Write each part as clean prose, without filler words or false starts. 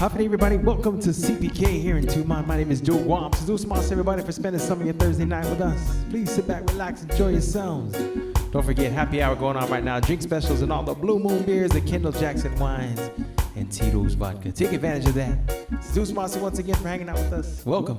Happy everybody, welcome to CPK here in Tumon. My name is Joe Guam. Zeus Moss, everybody, for spending some of your Thursday night with us. Please sit back, relax, enjoy yourselves. Don't forget, happy hour going on right now. Drink specials and all the Blue Moon beers, the Kendall Jackson wines, and Tito's vodka. Take advantage of that. Zeus Moss, once again, for hanging out with us. Welcome.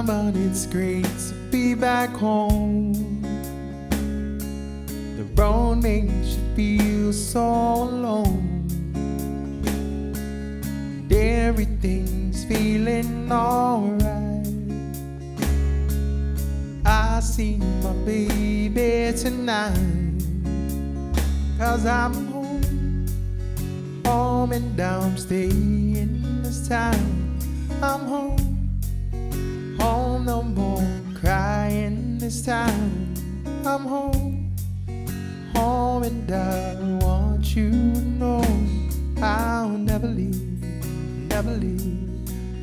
But it's great to be back home. The road makes you feel so alone. Everything's feeling alright. I see my baby tonight, 'cause I'm home, home and I'm staying this time. I'm home, home, no more crying this time. I'm home, home, and I want you to know I'll never leave, never leave.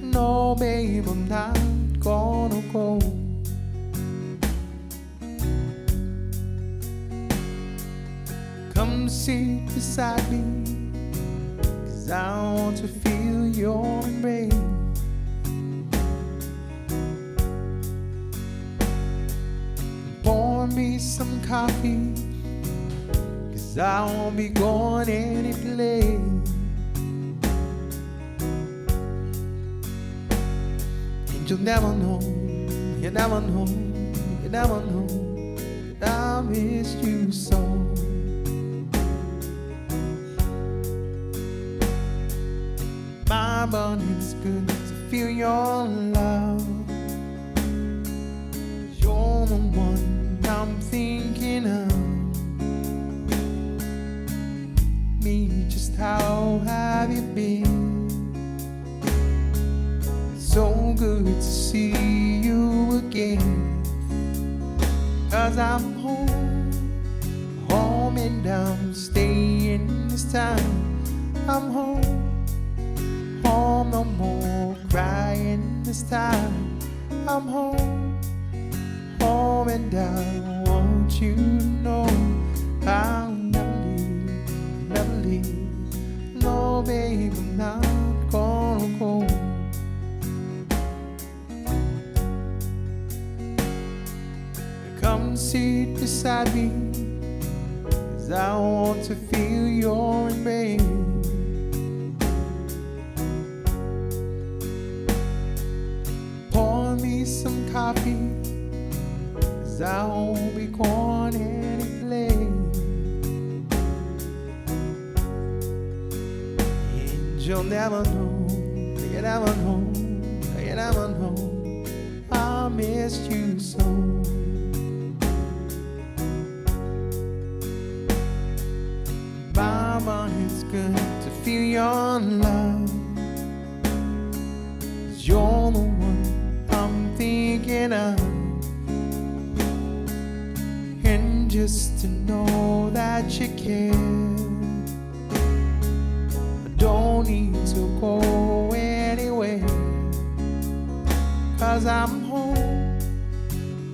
No, babe, I'm not gonna go. Come sit beside me, 'cause I want to feel your embrace. Pour me some coffee, 'cause I won't be going any place. And you'll never know, you never know, you never know that I miss you so. My body, it's good to feel your love. You're the one I'm thinking of. Me, just how have you been? So good to see you again. 'Cause I'm home, home, and I'm staying this time. I'm home, home, no more crying this time. I'm home, home, and I want you to know I'll never leave, never leave. No, babe, I'm not gonna go. beside me, 'cause I want to feel your embrace. Pour me some coffee, 'cause I won't be going any place. And you'll never know, you never know, you never know, I missed you so. Mama, it's good to feel your love, 'cause you're the one I'm thinking of. And just to know that you care, I don't need to go anywhere, 'cause I'm home,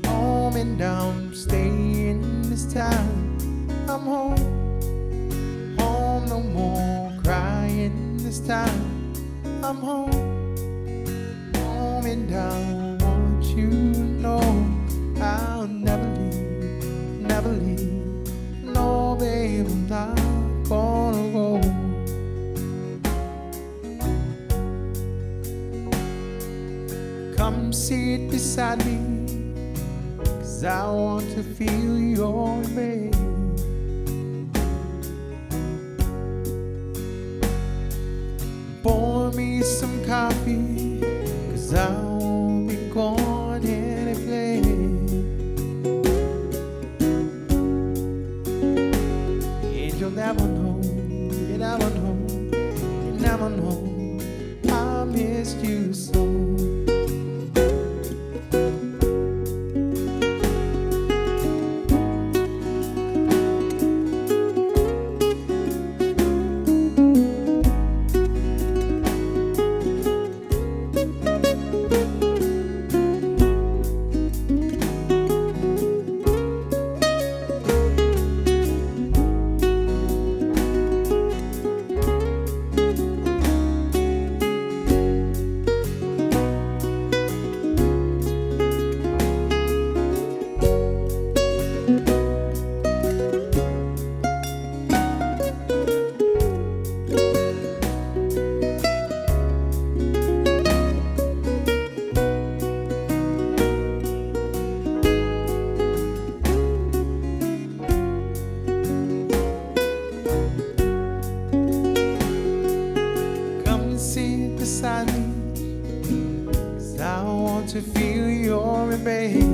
home and I'm staying this time. I'm home, home, no more crying this time. I'm home, home and I want you to know I'll never leave, never leave. No, babe, I'm not gonna go. Come sit beside me, 'cause I want to feel your embrace. Pour me some coffee, 'cause I won't be going any place. And you'll never know, you never know, you never know, I missed you so. Sit beside me, 'cause I want to feel your embrace.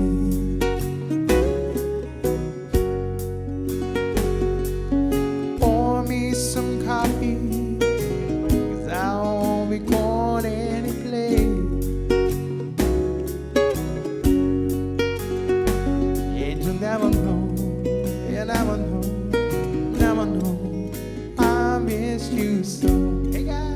Pour me some coffee, 'cause I won't be going any place. And you'll never know, you never know, never know, I miss you so. Hey guys.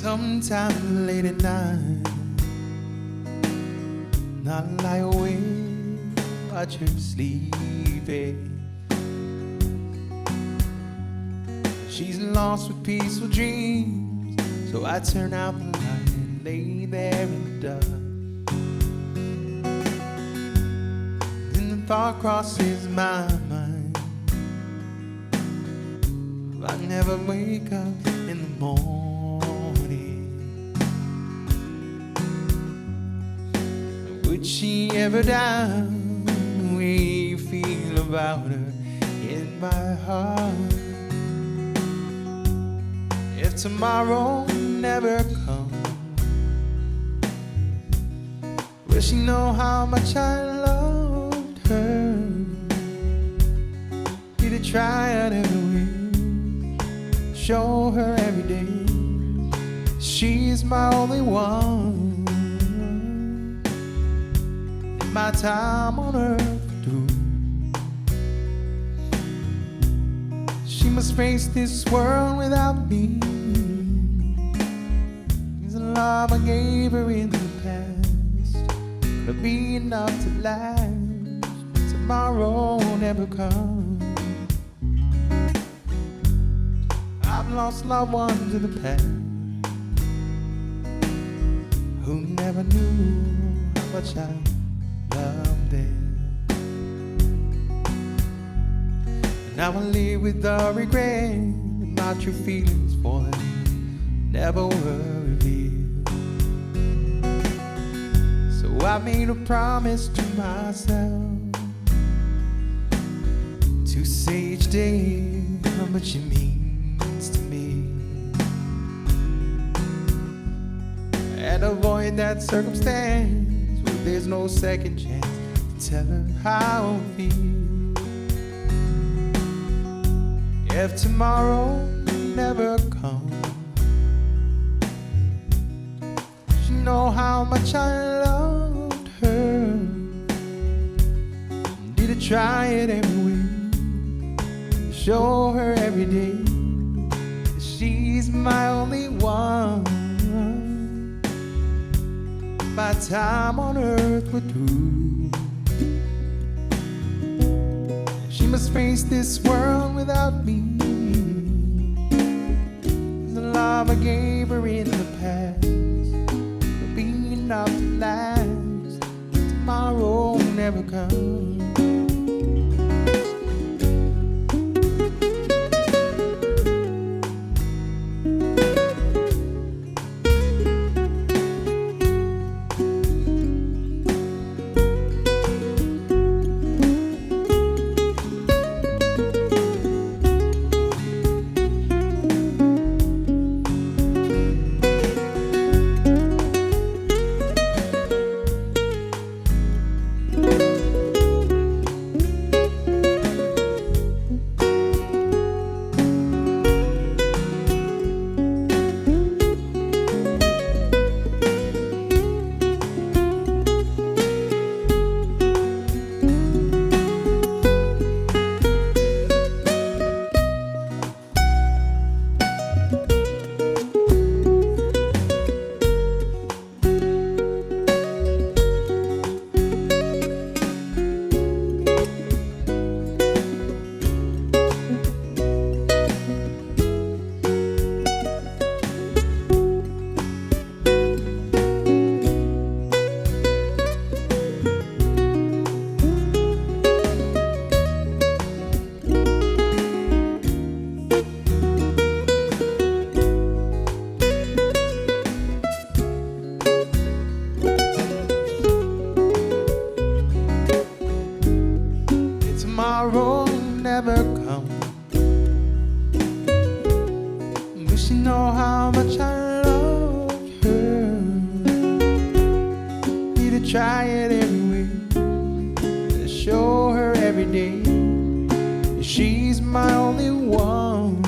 Sometime late at night, I lie awake, watch her sleeping. She's lost with peaceful dreams, so I turn out the light and lay there in the dark. Then the thought crosses my mind, I never wake up in the morning. Would she ever die? The way you feel about her in my heart. If tomorrow never comes, will she know how much I loved her? Did I try out every way, show her every day she's my only one? My time on earth through, she must face this world without me. The love I gave her in the past could be enough to last. Tomorrow never comes. I've lost loved ones in the past who never knew how much I loved them. Now I live with the regret that my true feelings for them never were revealed. So I made a promise to myself to say each day how much it means to me, and avoid that circumstance where there's no second chance to tell her how I feel. If tomorrow never comes, she know how much I loved her. Did I try it every way, show her every day that she's my only one. My time on earth were through. She must face this world without me. The love I gave her in the past will be enough to last. Tomorrow never comes. Tomorrow never comes, but she know how much I love her. Need to try it every way, show her every day she's my only one.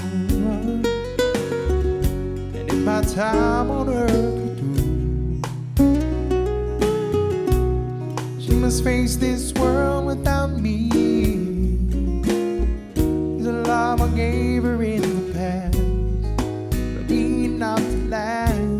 And if my time on earth were through, she must face this world without me. The love I gave her in the past will be enough to last.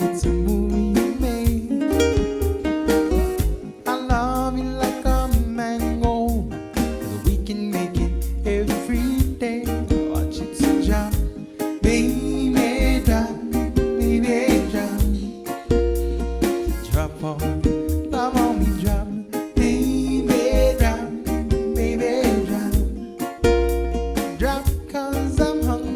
little movie you made. I love you like a mango, 'cause we can make it every day. Watch it to drop, baby, drop, baby, drop. Drop on, love on me, drop, baby, drop, baby, drop. Drop 'cause I'm hungry.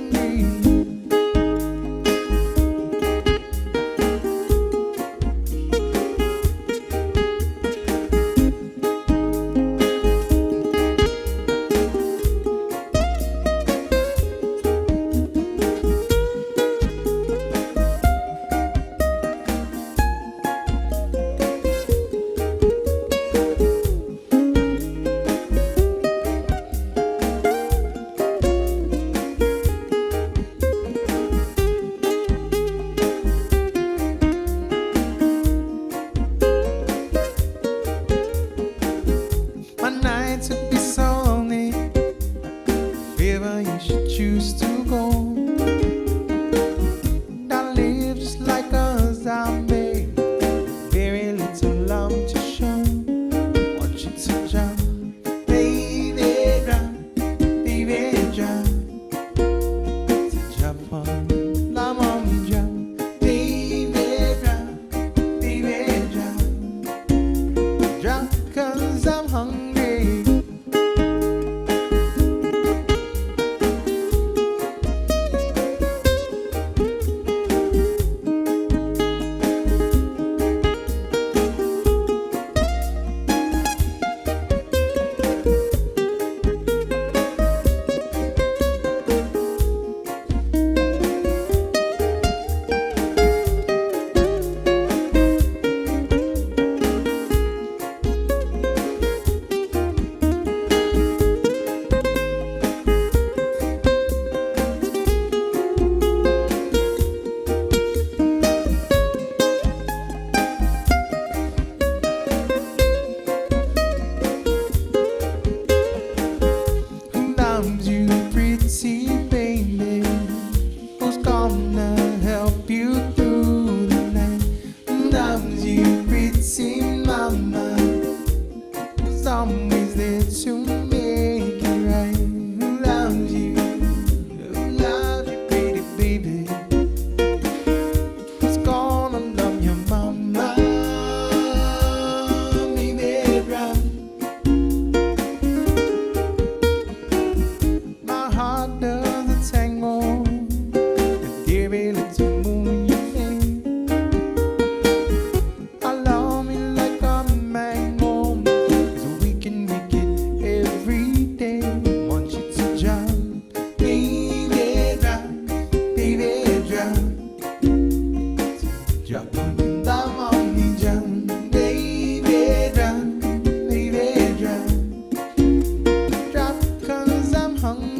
My nights would be so lonely if ever you should choose to go. I live just like a zombie, very little love to show. Want you to drop, baby, drop, baby, drop. To drop on, love on me, drop, baby, drop, baby, drop. Drop 'cause I'm hungry. Who loves you, pretty baby? Who's gonna help you through the night? Who loves you, pretty mama? Who's always there to make it right? Who loves you? Who loves you, pretty baby? Who's gonna love your mama? Baby, drop. My heart does a tango with every little move you make. I love me like a mango, 'cause we can make it every day. Want you to drop, baby, drop, baby, drop. Drop on me, love on me, drop, baby, drop, baby, drop. Drop 'cause I'm hungry.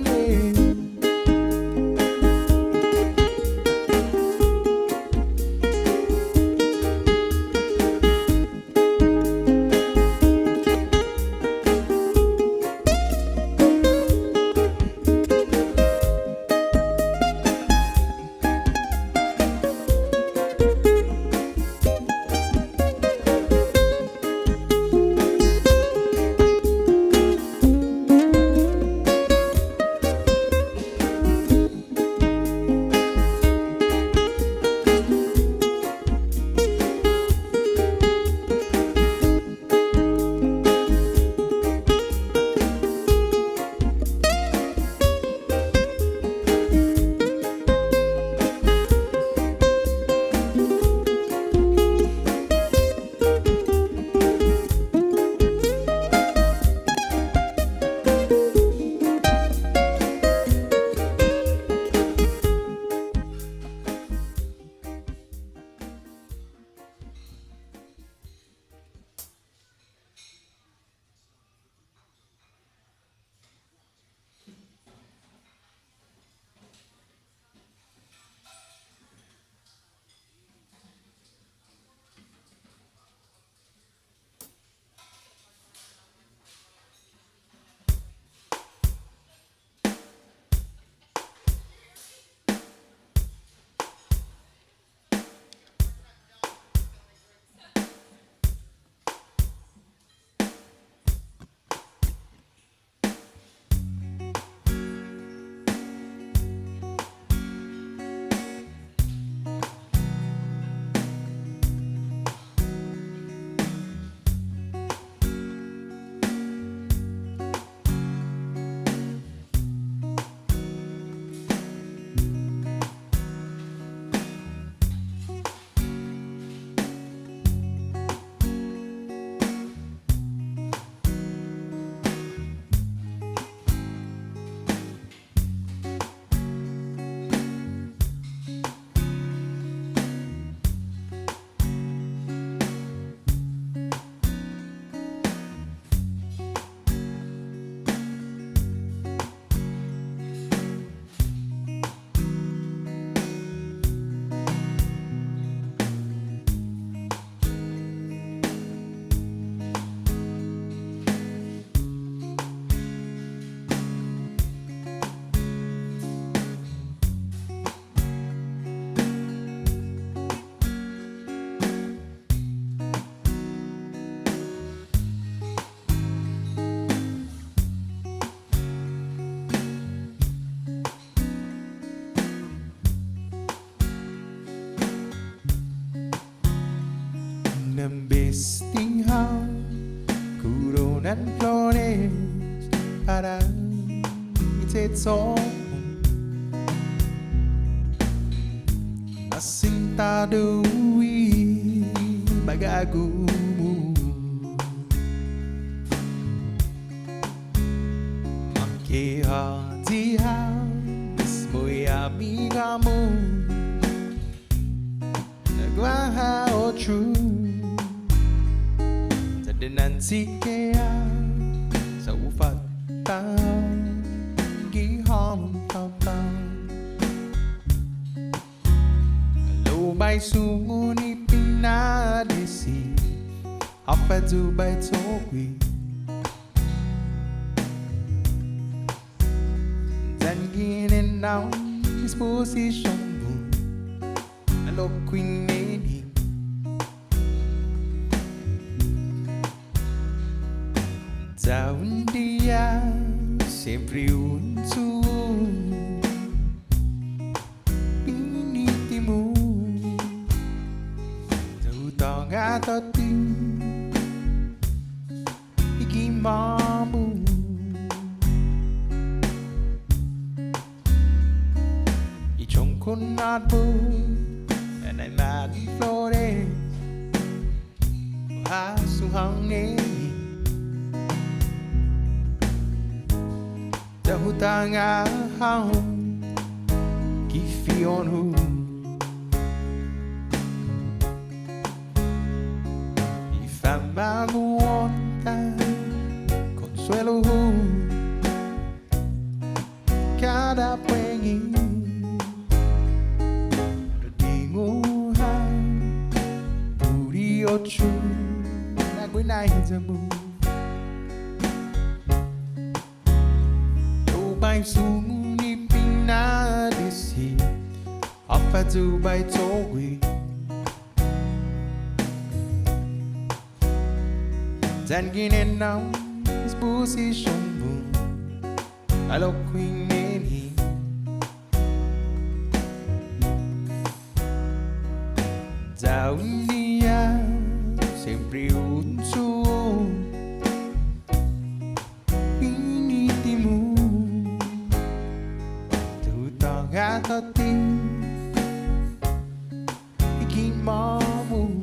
Couronnan flores para itação assintado e bagagumo que dia mesmo e amigamu nagwaha o true nanti kaya sa upat giham tao lubay sunguni pinadisi apa Dubai tokwi dan ginin now disposition mo alok queen lady un dia sempre unto pinitimu tutong atoti ikimamu ichong kunadbo and I'm mad flores hasuhang ne hutang aham kifion hu ifamaguonta consuelo hu cada pengi dinguha puri ochu naguinai zamu Bay sunguni pinadisi apa Dubai tokwi dan ginin now disposition mo alok queen neni daun dia sempre unto atati ikimamu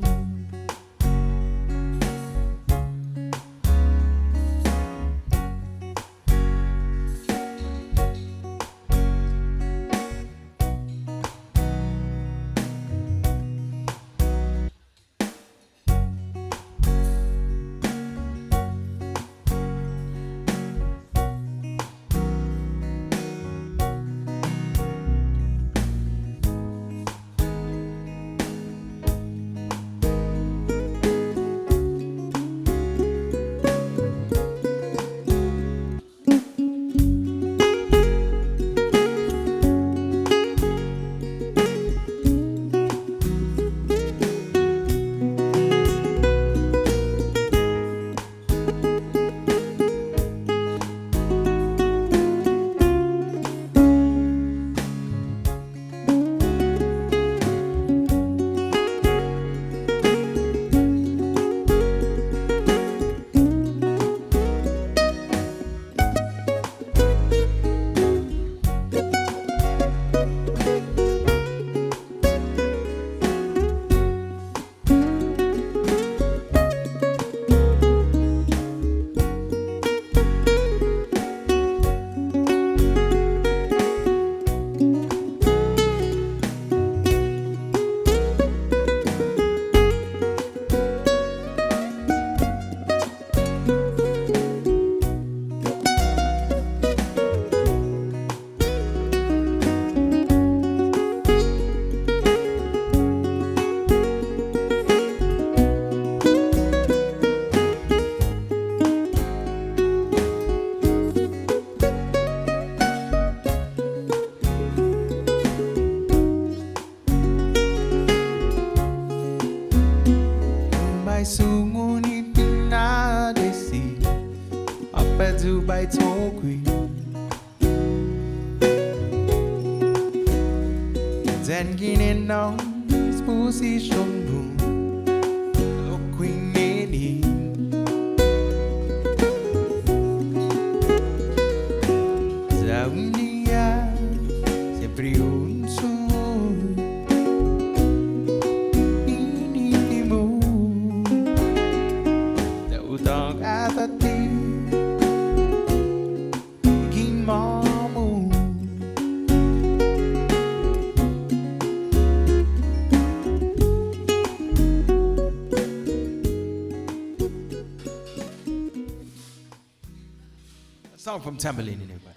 sunguni pinadisi apa Dubai tokwi dan ginin now disposition mo alok queen Song from Tambourine, everybody.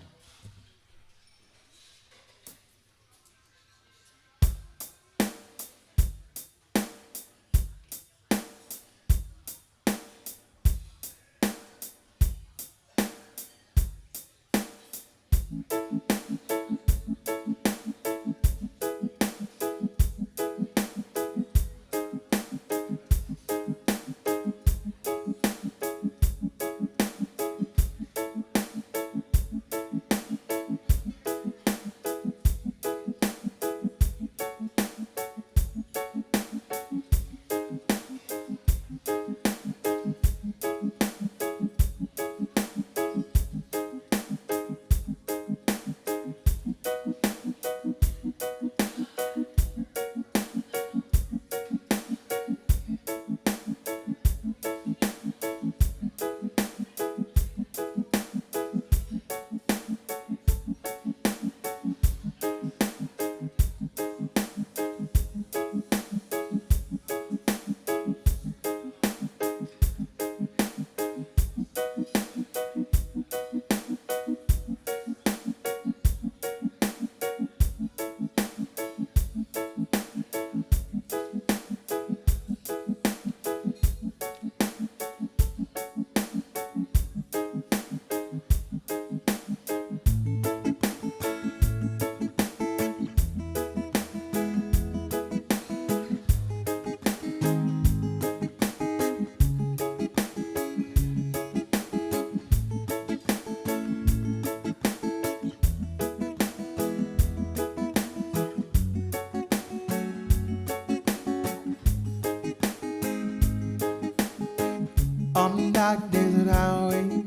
On the dark desert highway,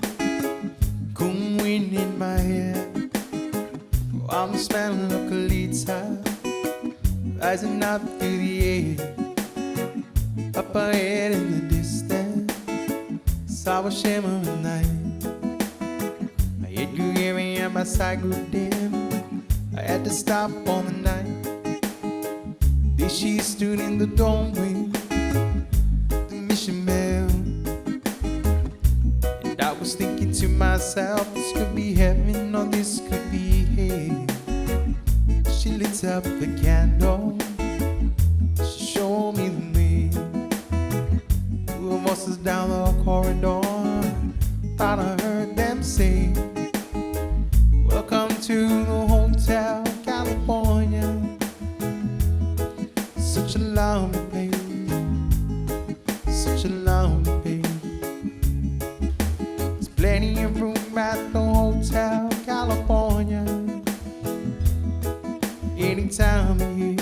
cool wind in my hair. I'm smelling of Kalita, rising up through the air. Up ahead in the distance, saw a shimmering light. I heard you hearing and my sight grew dim. I had to stop on the night. There she stood in the doorway, the mission bell. I was thinking to myself, this could be heaven or this could be hell. She lit up the candle, she showed me the way. Two voices down the corridor, thought I heard them say, welcome to the Hotel California. Such a lovely place, such a lovely place. Plenty of room at the Hotel California. Any time of year,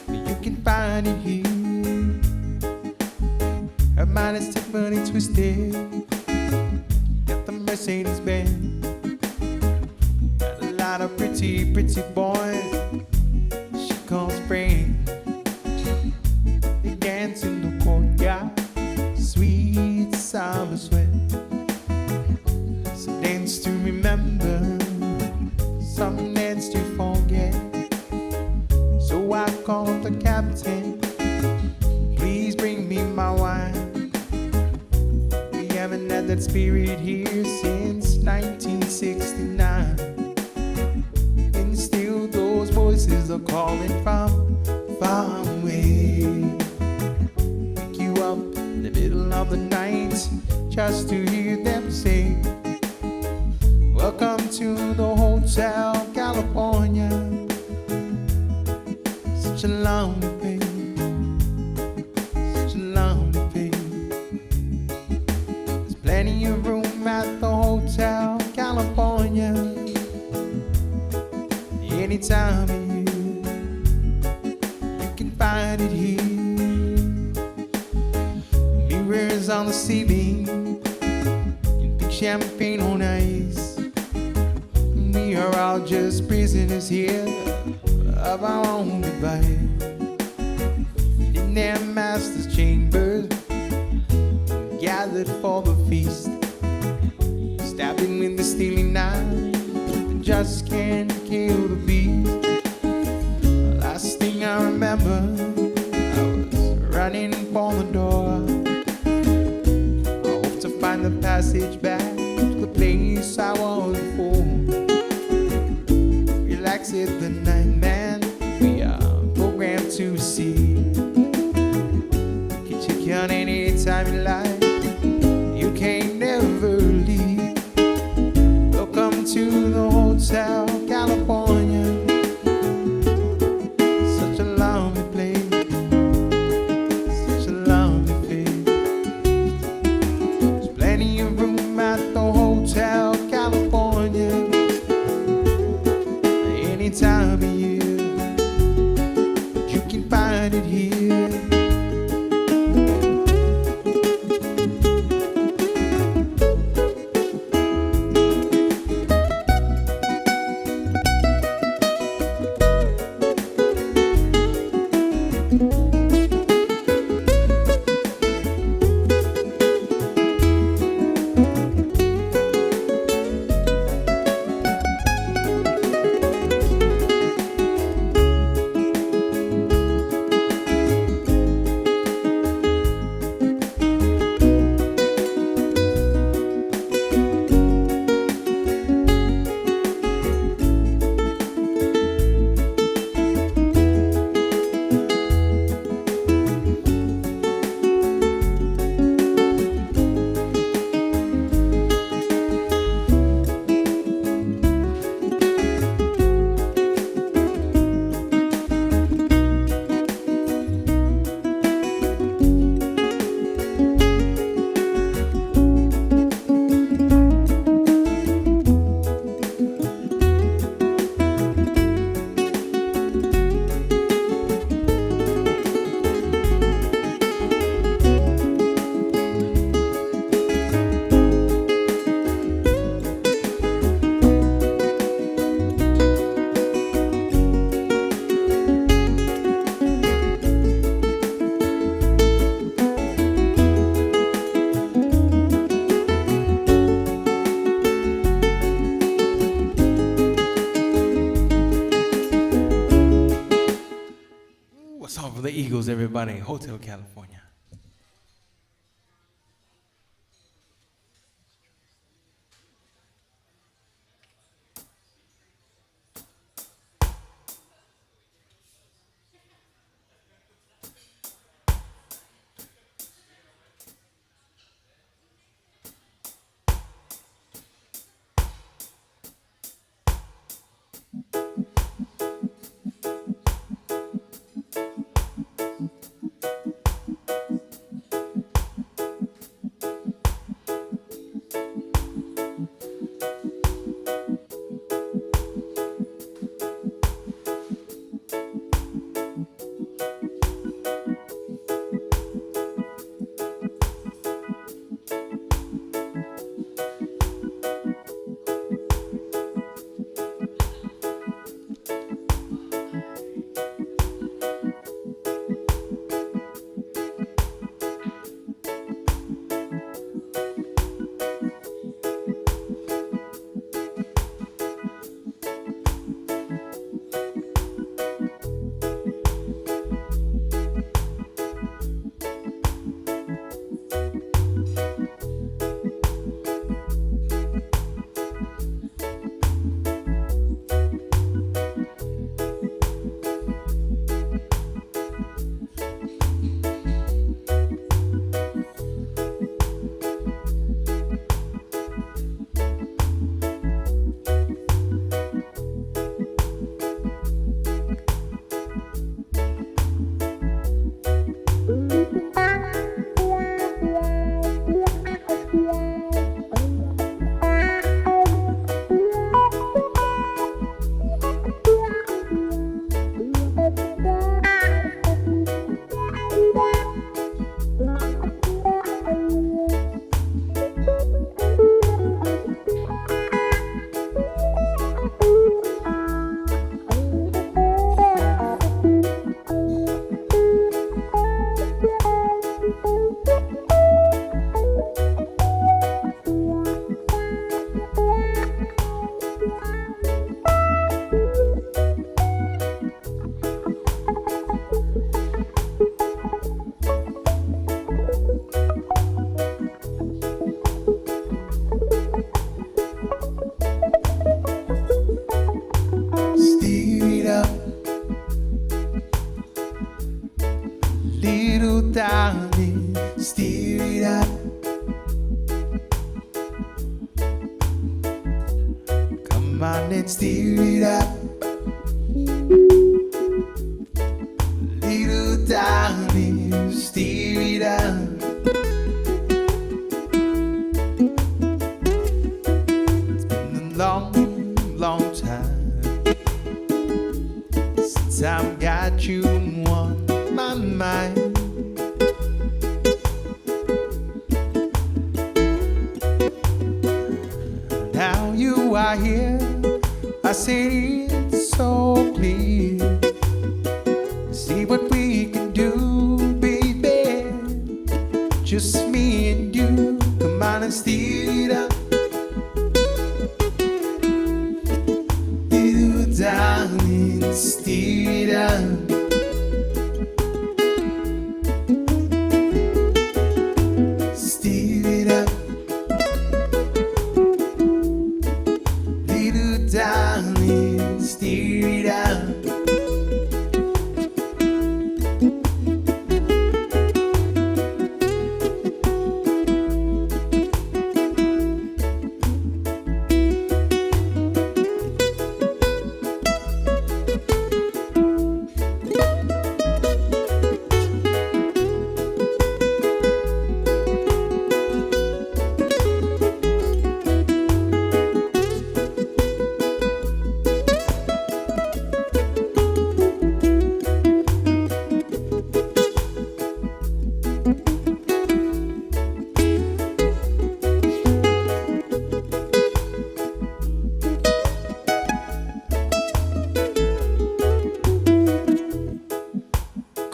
you can find it here. Her mind is Tiffany twisted, got the Mercedes Benz, got a lot of pretty, pretty boys she calls friends. They dance in the courtyard, sweet summer sweat. Dance to remember, some dance to forget. So I called the captain, please bring me my wine. We haven't had that spirit here since 1969. And still those voices are calling from far away. Wake you up in the middle of the night just to hear them say, welcome to the Hotel California. Such a lonely place, such a lonely place. There's plenty of room at the Hotel California. Any time of year, you can find it here. Mirrors on the ceiling, and big champagne on ice. We are all just prisoners here of our own device. In their master's chambers, gathered for the feast, stabbing with the stealing knife that just can't kill the beast. Last thing I remember, I was running for the door. I hope to find the passage back to the place Can check you out anytime you like. You can't never leave. Welcome to the Hotel California. Such a lonely place, such a lonely place. There's plenty of room at the Hotel California any time of year, but you can find it here. What's up for the Eagles, everybody? Hotel California. Little darling, steer it up. Come on and steer it up. Little darling, steer it up. It's been a long, long time since I've got you on my mind. Now you are here, I see it so clear. See what we can do, baby. Just me and you. Come on and steer it up. Little darling, steer it up. Steer it up. Little darling, steer it up.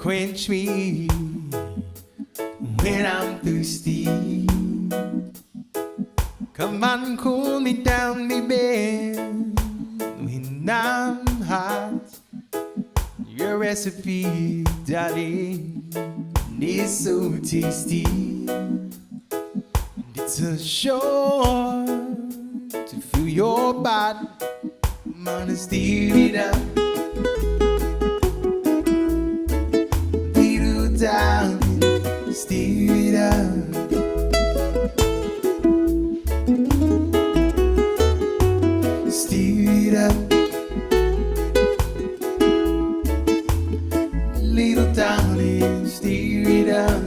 Quench me when I'm thirsty. Come on and cool me down, baby, when I'm hot. Your recipe, darling, is so tasty. It's a chore to feel your body. Come on and steer it up. Darling, steer it up. Steer it up. Little darling, steer it up.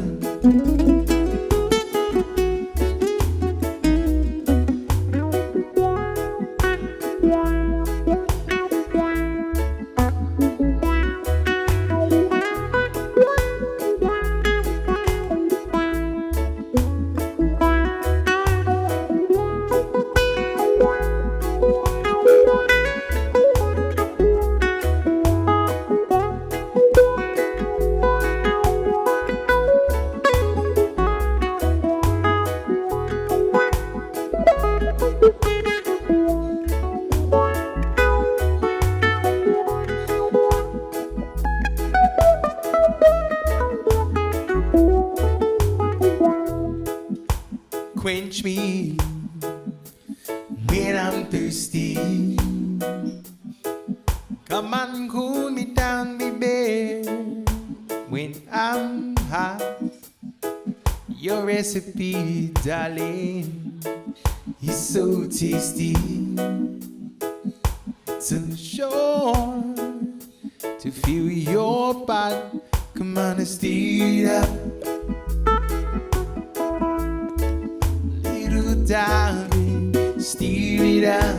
Quench me when I'm thirsty. Come on and cool me down, baby, when I'm hot. Your recipe, darling, is so tasty. It's a chore to feel your body. Come on and steer it up. Darling, steer it up.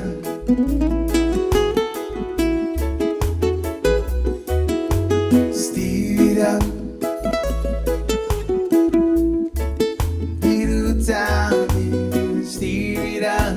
Steer it up. Little darling, steer it up.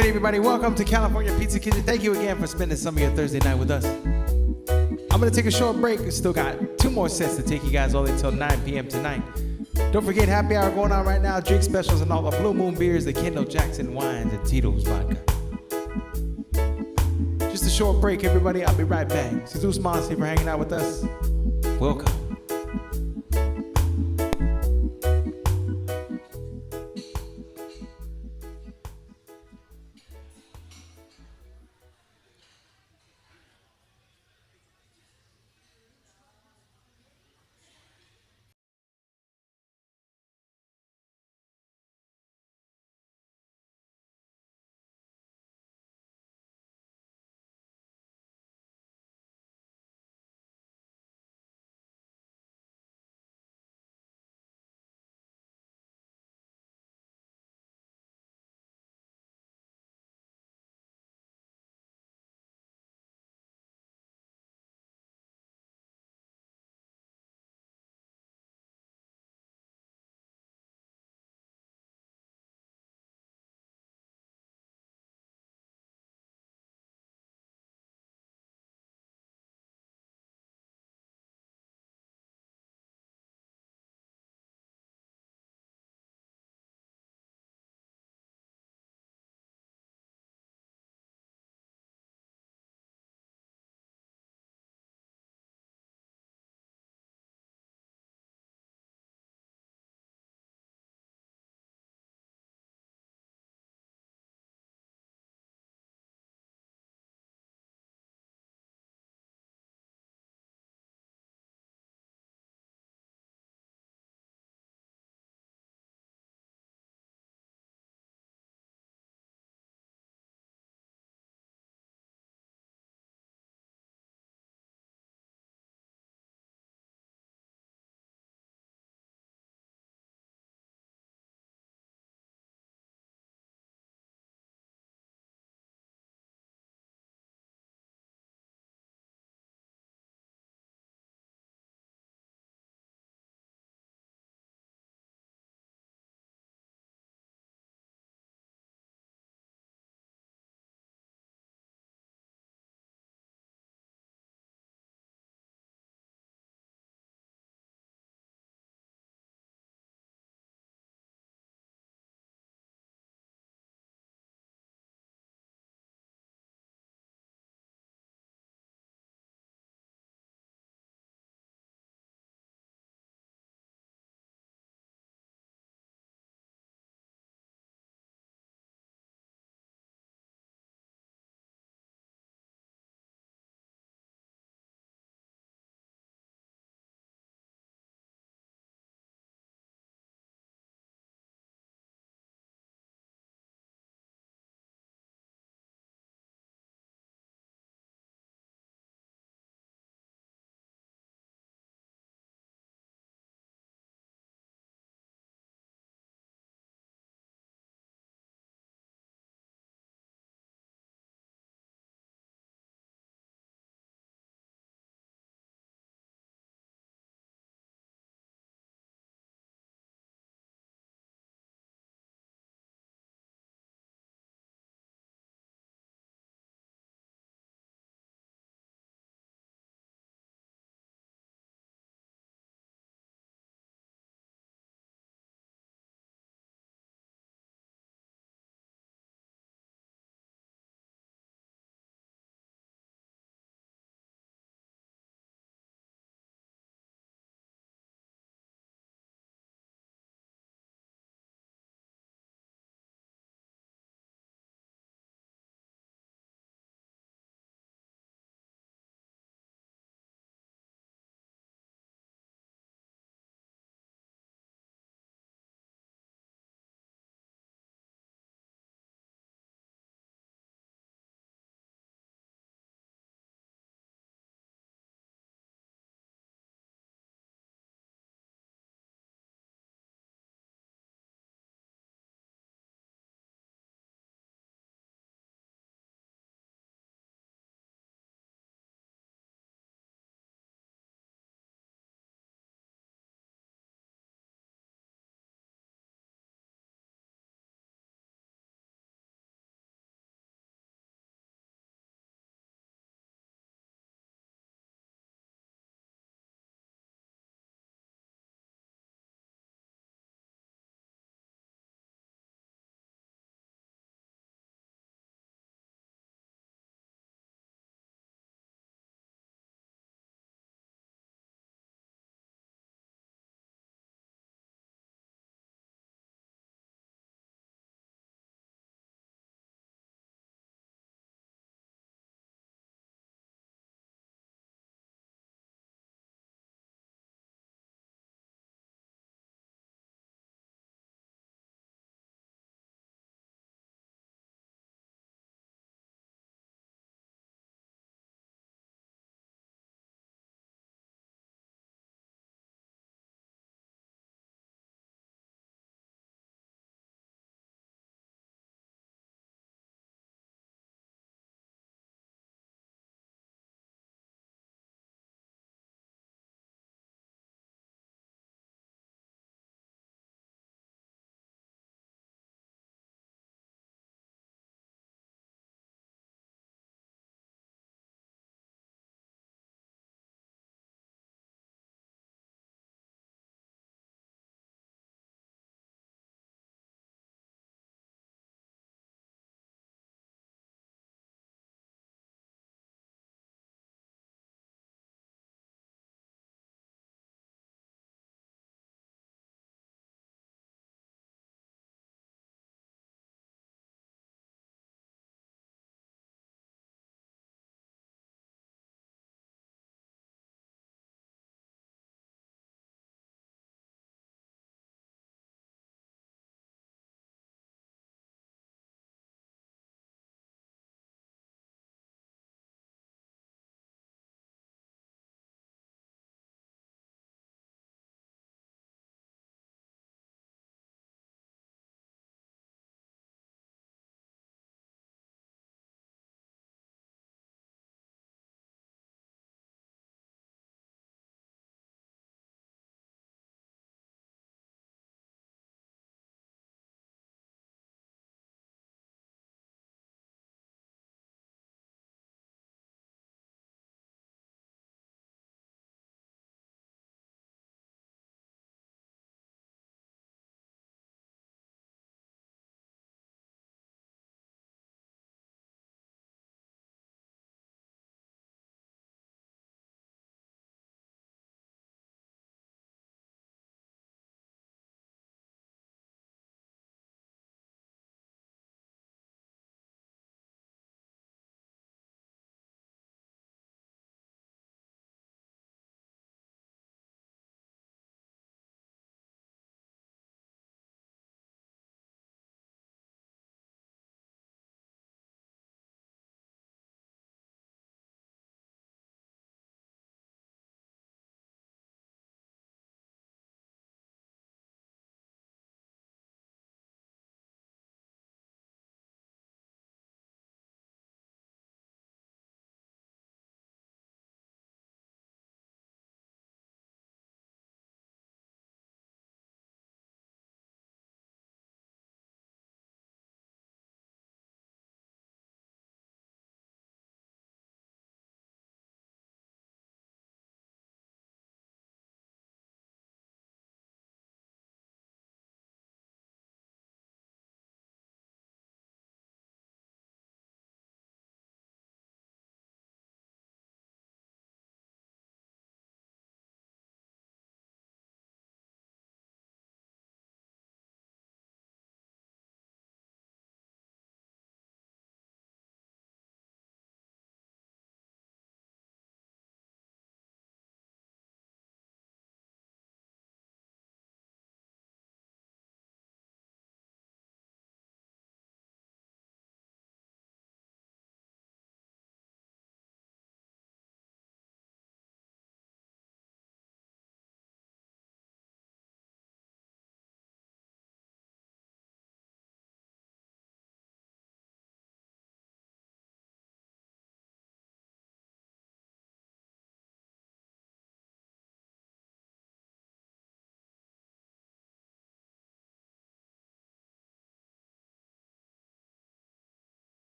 Perfect, everybody. Welcome to California Pizza Kitchen. Thank you again for spending some of your Thursday night with us. I'm going to take a short break. We still got 2 more sets to take you guys all the way until 9 p.m. tonight. Don't forget, happy hour going on right now. Drink specials and all the Blue Moon beers, the Kendall Jackson wines, and Tito's vodka. Just a short break, everybody. I'll be right back. Jesus Monsi for hanging out with us. Welcome.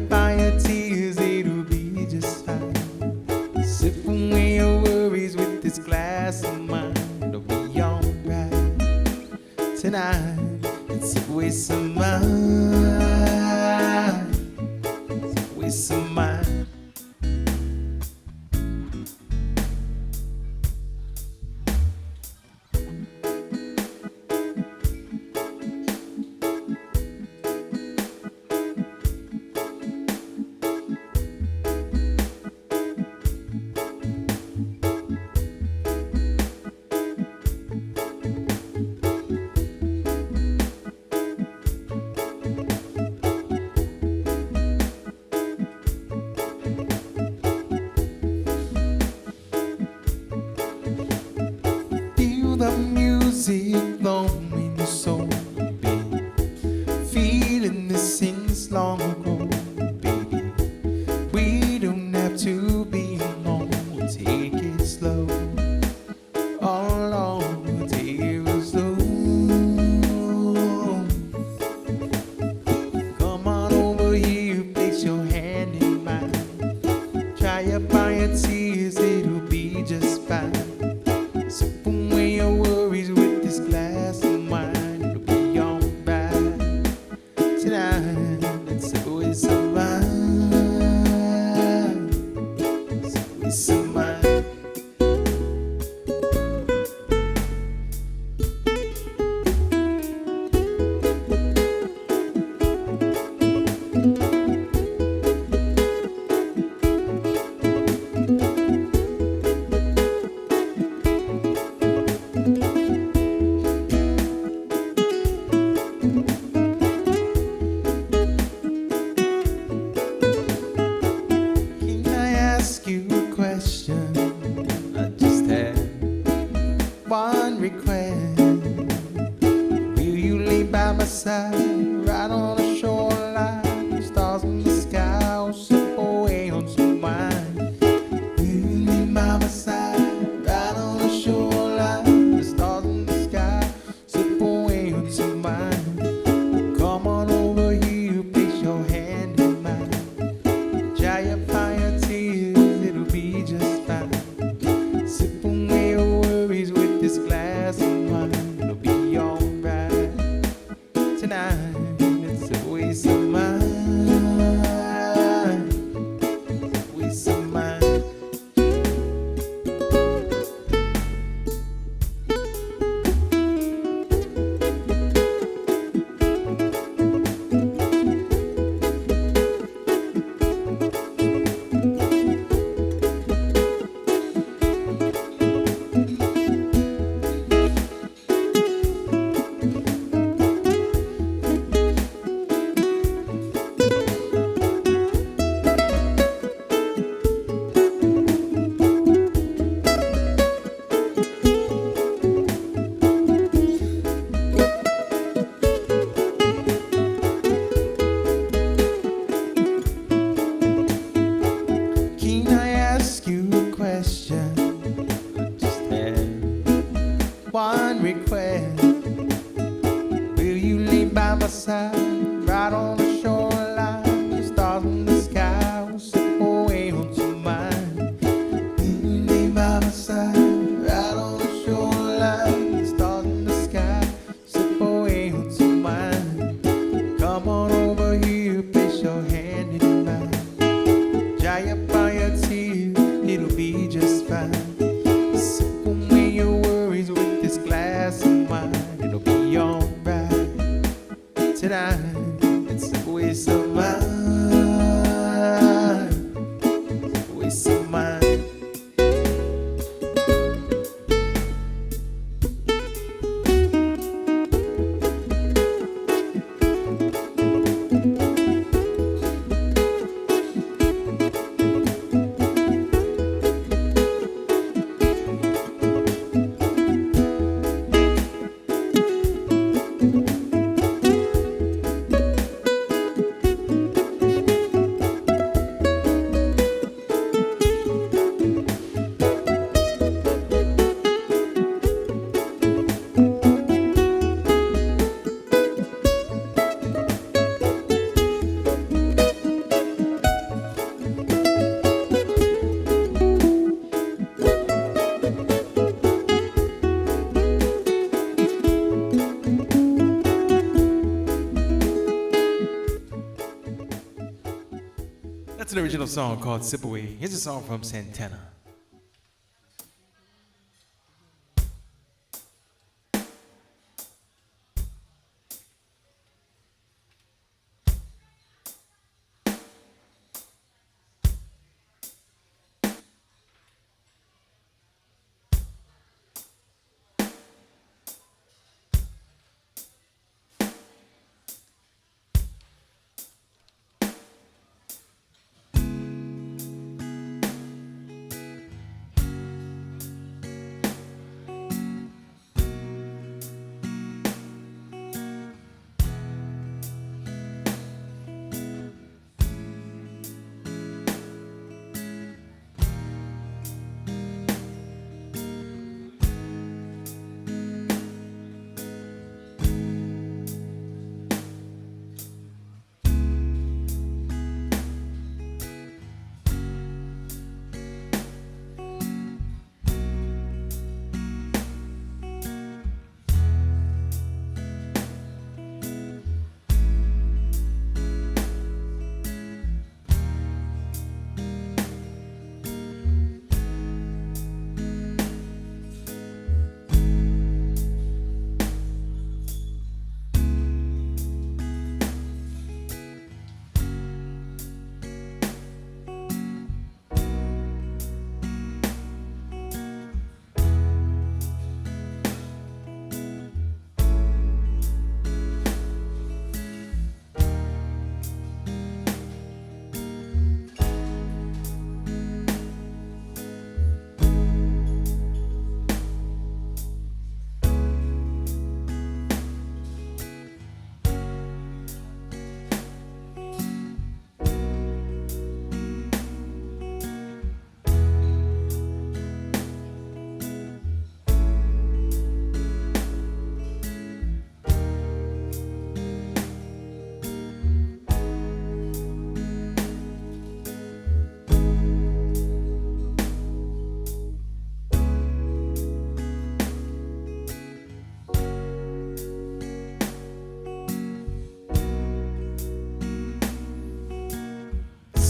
by your tears, it'll be just fine. Sip away your worries with this glass of mine. It'll be alright tonight. It's a waste of mine. It's a waste of mine. The music blowing in your soul, baby. Feeling this since long ago, baby. We don't have to be alone. Take it slow. All alone, take it slow. Come on over here, place your hand in mine. Try up by your tears, it'll be just fine. Sip away your worries with this glass of wine. It'll be alright tonight. It's a waste of mine. It's a waste of mine. One request. Will you lay by my side, right on the shoreline? Stars in the sky, I'll sip away on some wine. Will you lay by my side, right on the shoreline? The stars in the sky, sip away on some wine. Come on over here, place your hand in mine. Dry up by your tears, it'll be just fine. Sip away your worries with this glass of wine. It'll be alright tonight. It's a waste of mine. It's a waste of mine. One request. Will you lay by my side, right on the shoreline? The stars in the sky will slip away onto mine. Will you lay by my side, right on the shoreline? The stars in the sky slip away onto mine. Come on over here, place your hand in mine. Dry up by your tears, it'll be just fine. Sip away your worries with this glass of wine. It'll be alright tonight. It's a waste of mine. It's a waste of mine. That's an original song called Sip Away. Here's a song from Santana.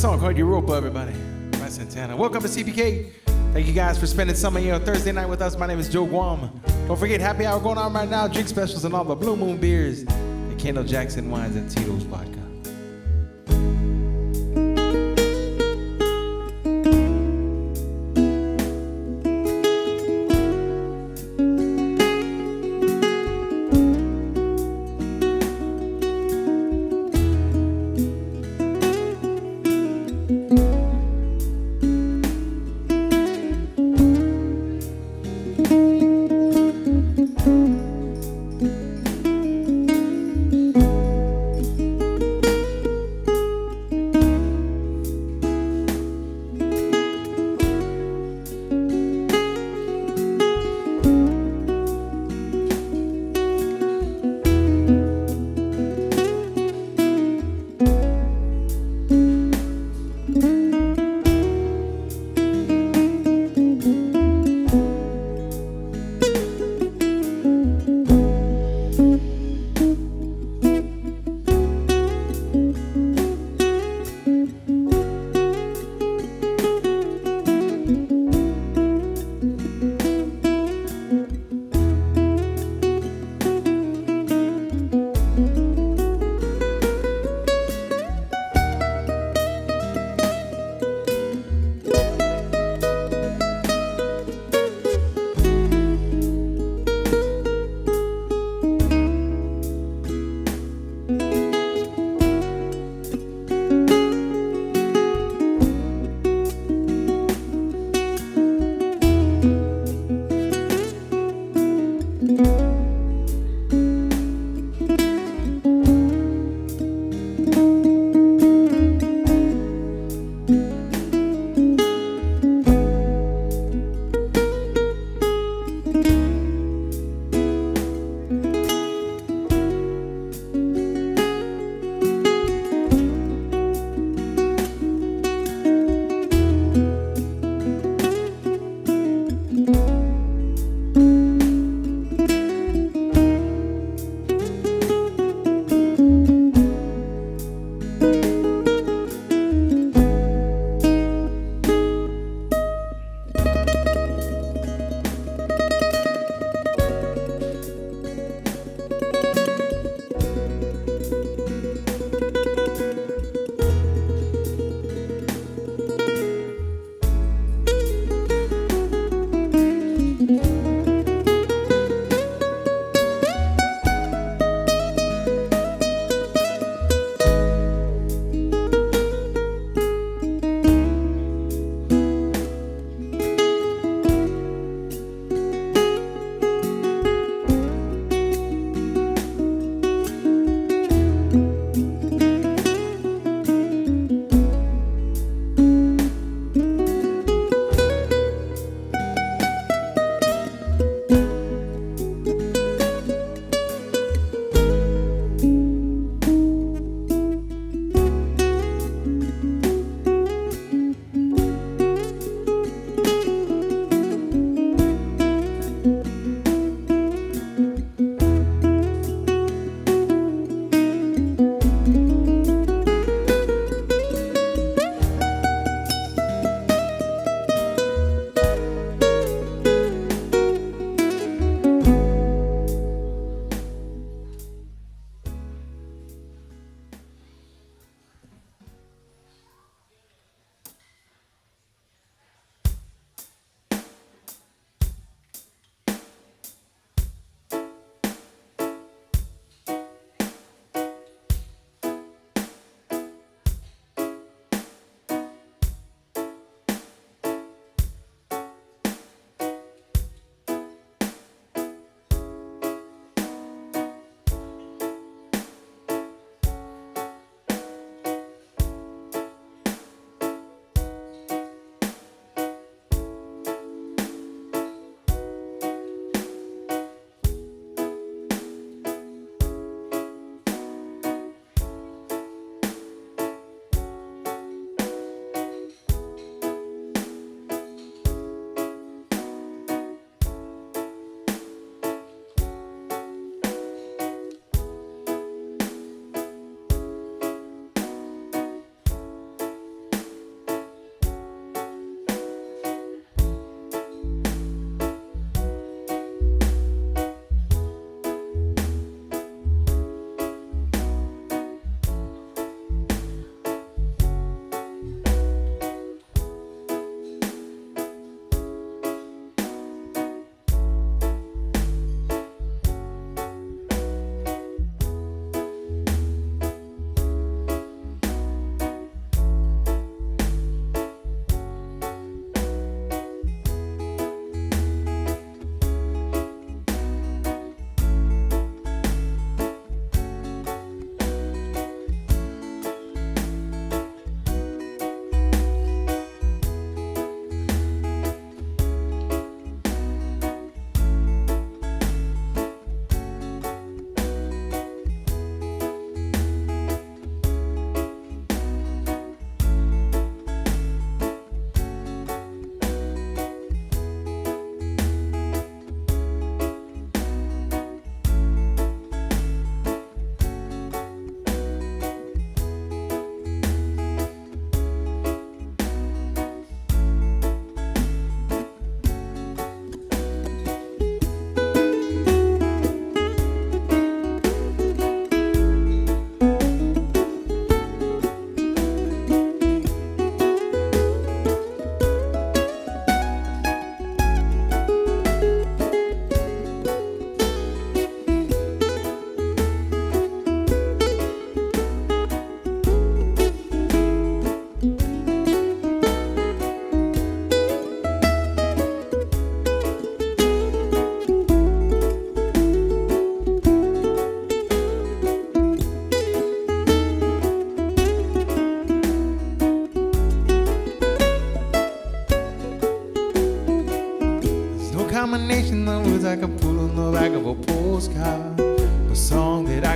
Song called Europa, everybody, by Santana. Welcome to CPK. Thank you guys for spending some of your Thursday night with us. My name is Joe Guam. Don't forget, happy hour going on right now. Drink specials and all the Blue Moon beers, and Kendall Jackson wines and Tito's vodka.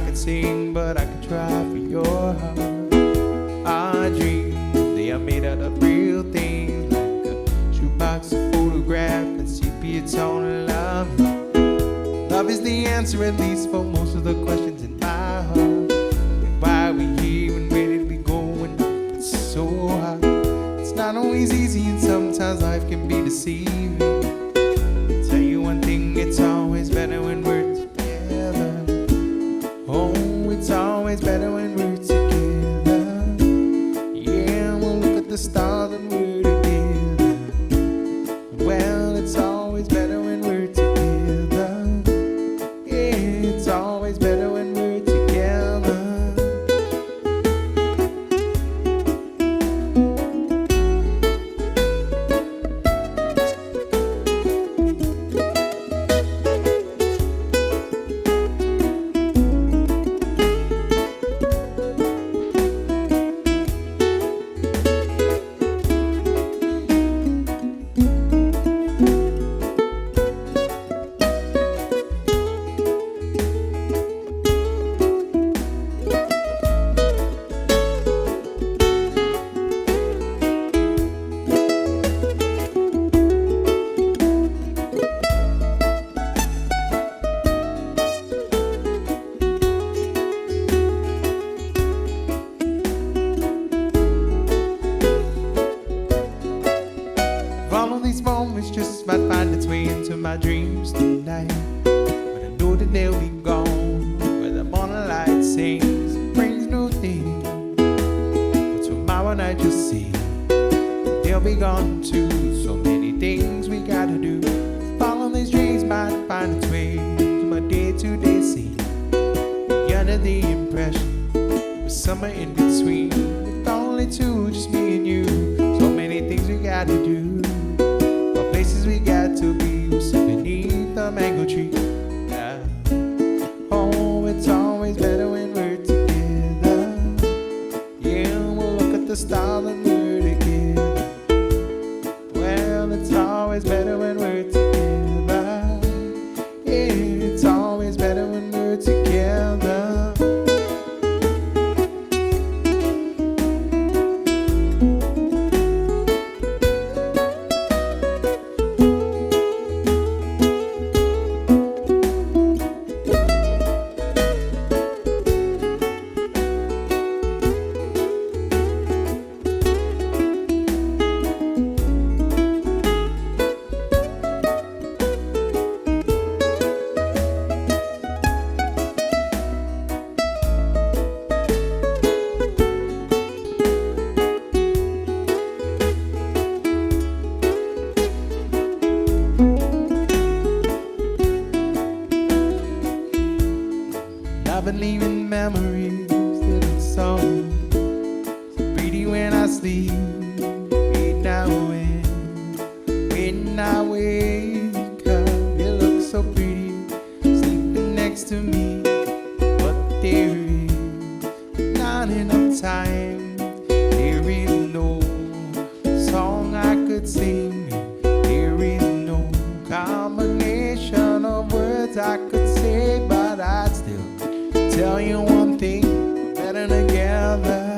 could sing, but I could try for your heart. Our dreams, they are made out of real things, like a shoebox, a photograph, and sepia tone love. Love is the answer, at least for most of the questions in my heart. And why we here and where did we go when it's so hard? It's not always easy, and sometimes life can be deceiving. Tell you one thing, it's always better when we're together. Oh, it's always better when we're together. Yeah, we'll look at the stars and we're together. Well, it's always better when we're together. Yeah, it's always better when we're together. All of these moments just might find its way into my dreams tonight, but I know that they'll be gone when the morning light sings and brings new things. But tomorrow night you'll see they'll be gone too. So many things we gotta do. Follow these dreams might find its way to my day-to-day scene. You're under the impression it was summer in between, with only two, just me and you. So many things we gotta do, places we got to be, we'll sit beneath the mango tree. Yeah. Oh, it's always better when we're together. Yeah, we'll look at the stars and we're together. Well, it's always better when we're together. Yeah, it's always better when we're together. I've been leaving memories that are so pretty when I sleep. Now when I wake up, you look so pretty sleeping next to me. But there is not enough time. There is no song I could sing. There is no combination of words I could say, but I'd still tell you one thing, we're better together.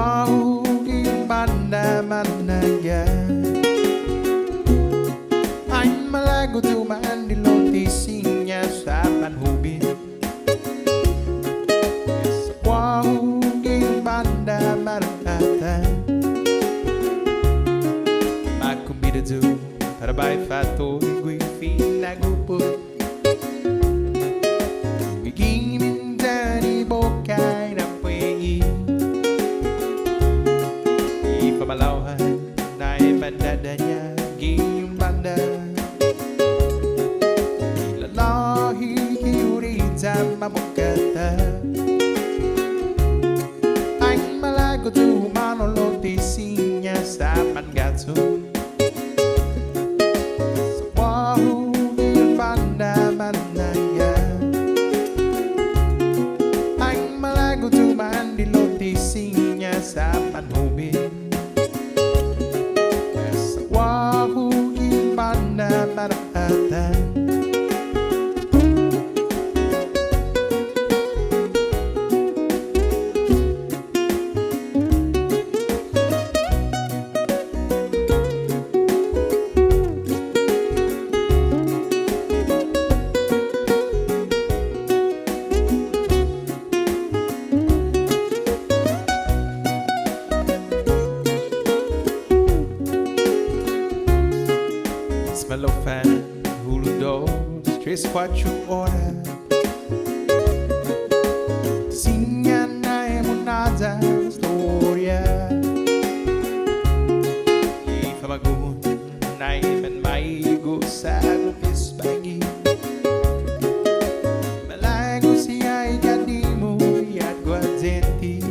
Wahuging banda manaya Ay malago dumaan dilotising niya sa panhubin Wahuging banda marata Makumbidadu para bay fato Gui finagupot Biging mindani bokay na puwi Ipamalawan na ibandada niya Giyong banda Ilalahi kiurita mabukata Ang malago tumanolotising niya sa pangato Sa wahuging banda manaya Ang malago tumandilotising niya sa panhubin Sa wahuging banda marata Smell of fan, huludo, tres, quatro horas Sinha na emunada história E famagun na iman maigo sa gupis bangi Malago siya ikadimo yat guadzenti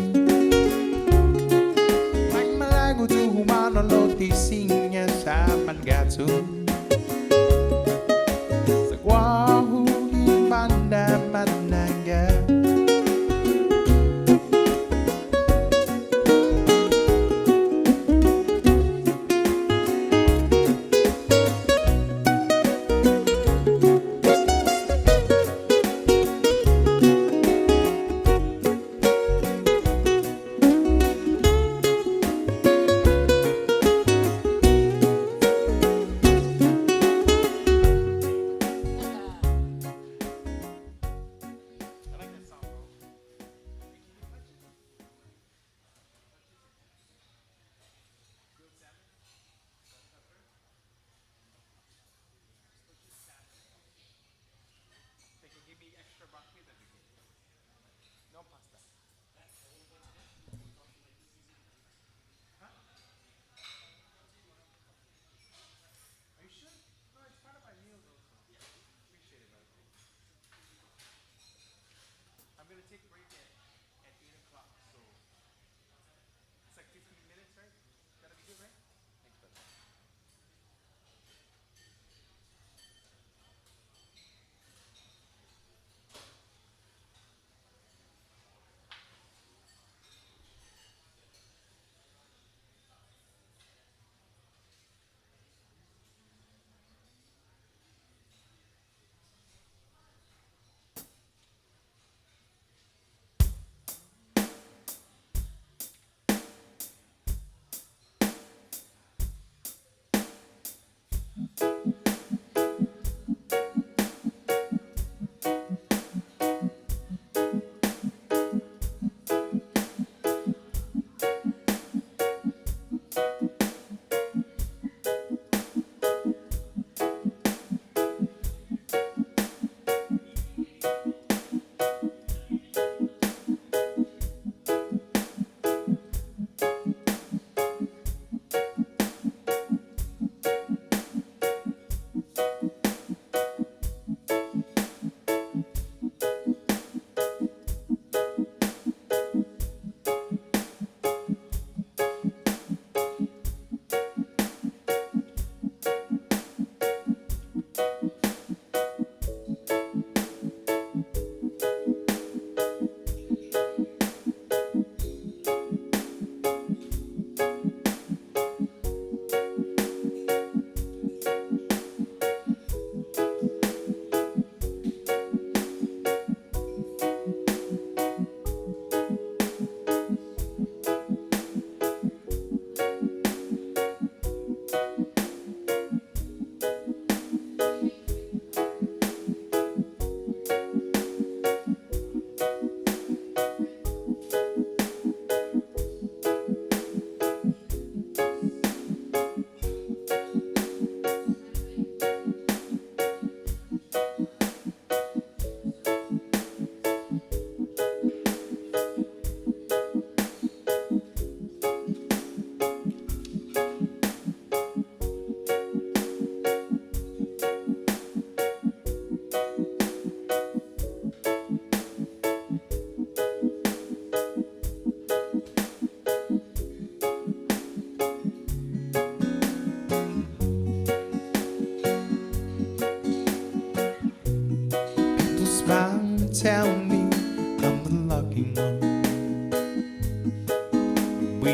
Ang malago tu humano lotising niya sa mangatso Wahuging banda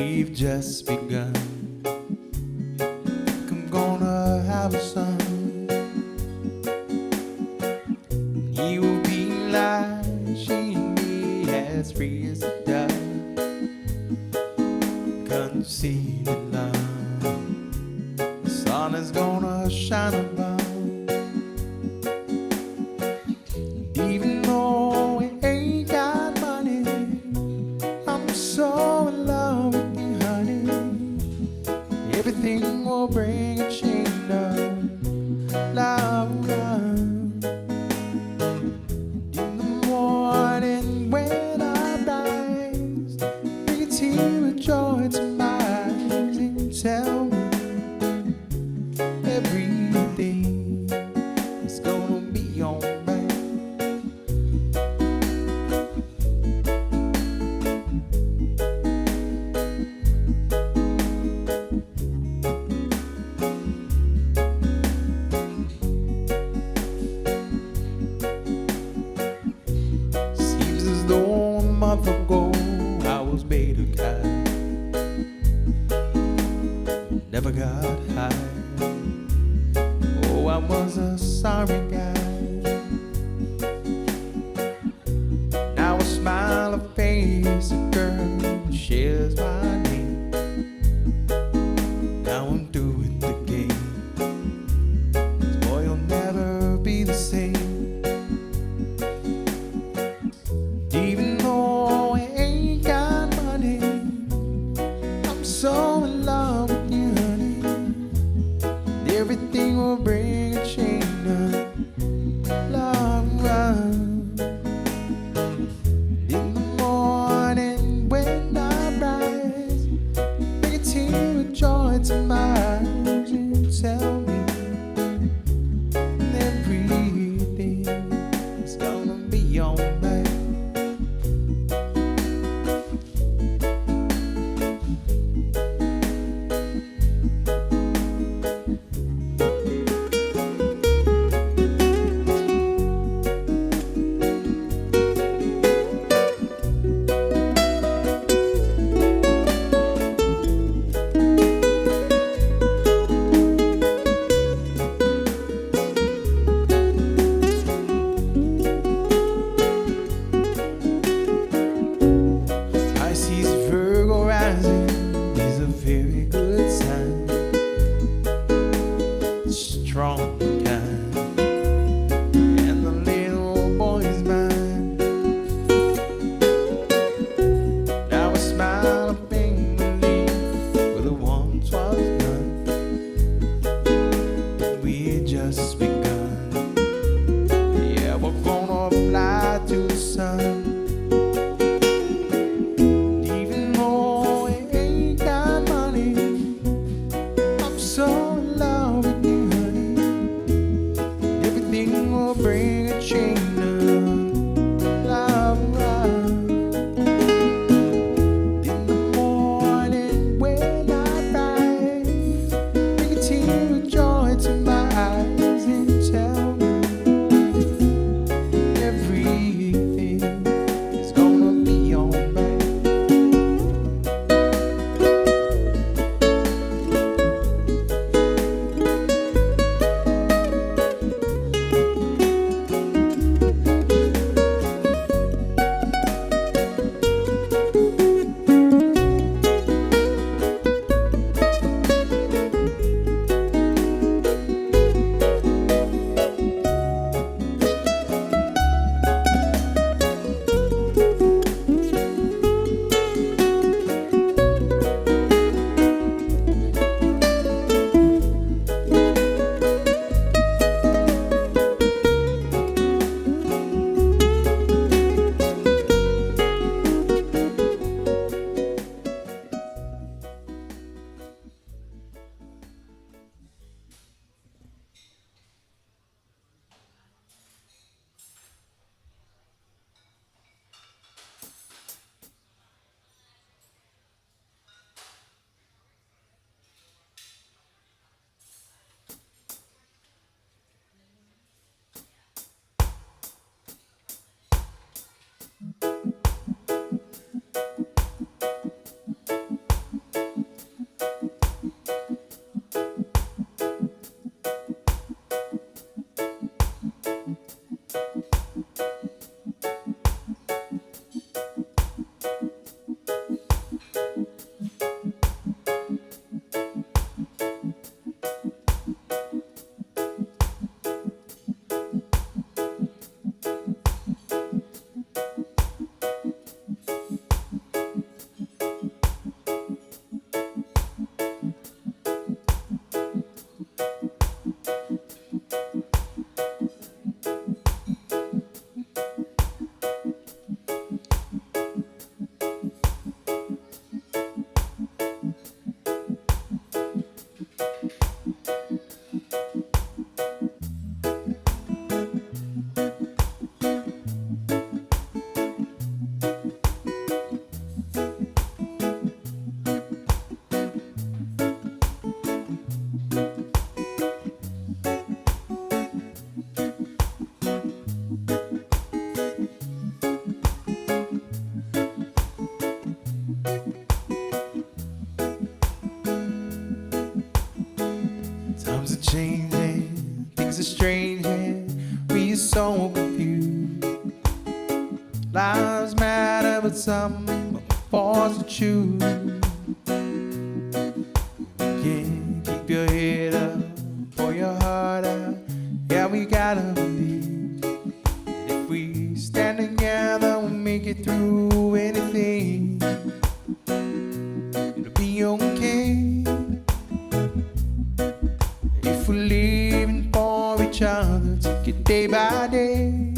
we've just begun. I'm gonna have a son. He will be like she be, as free as a dove, conceived in love. The sun is gonna shine above. Even though we ain't got money, I'm so in love with you, honey. Everything will bring a chain of love. In the morning when I rise, bring a tear of joy to my eyes and tell me everything is gonna be alright. Seems as though a month ago I was beta cat, never got high. Oh, I was a sorry guy. Now I smile, a face, a girl shares my name. Now I'm through with the game. This boy will never be the same. Even though I ain't got money, I'm so in love with you, honey. Everything will bring a chain of love. In the morning when I rise, bring a tear of joy to my eyes and tell me everything is gonna be alright. changing, things are strange, and we are so confused. Lives matter, but some are forced to choose. Yeah, keep your head up, pour your heart out. Yeah, we gotta believe that if we stand together, we'll make it through anything. It'll be okay if we're living for each other, take it day by day.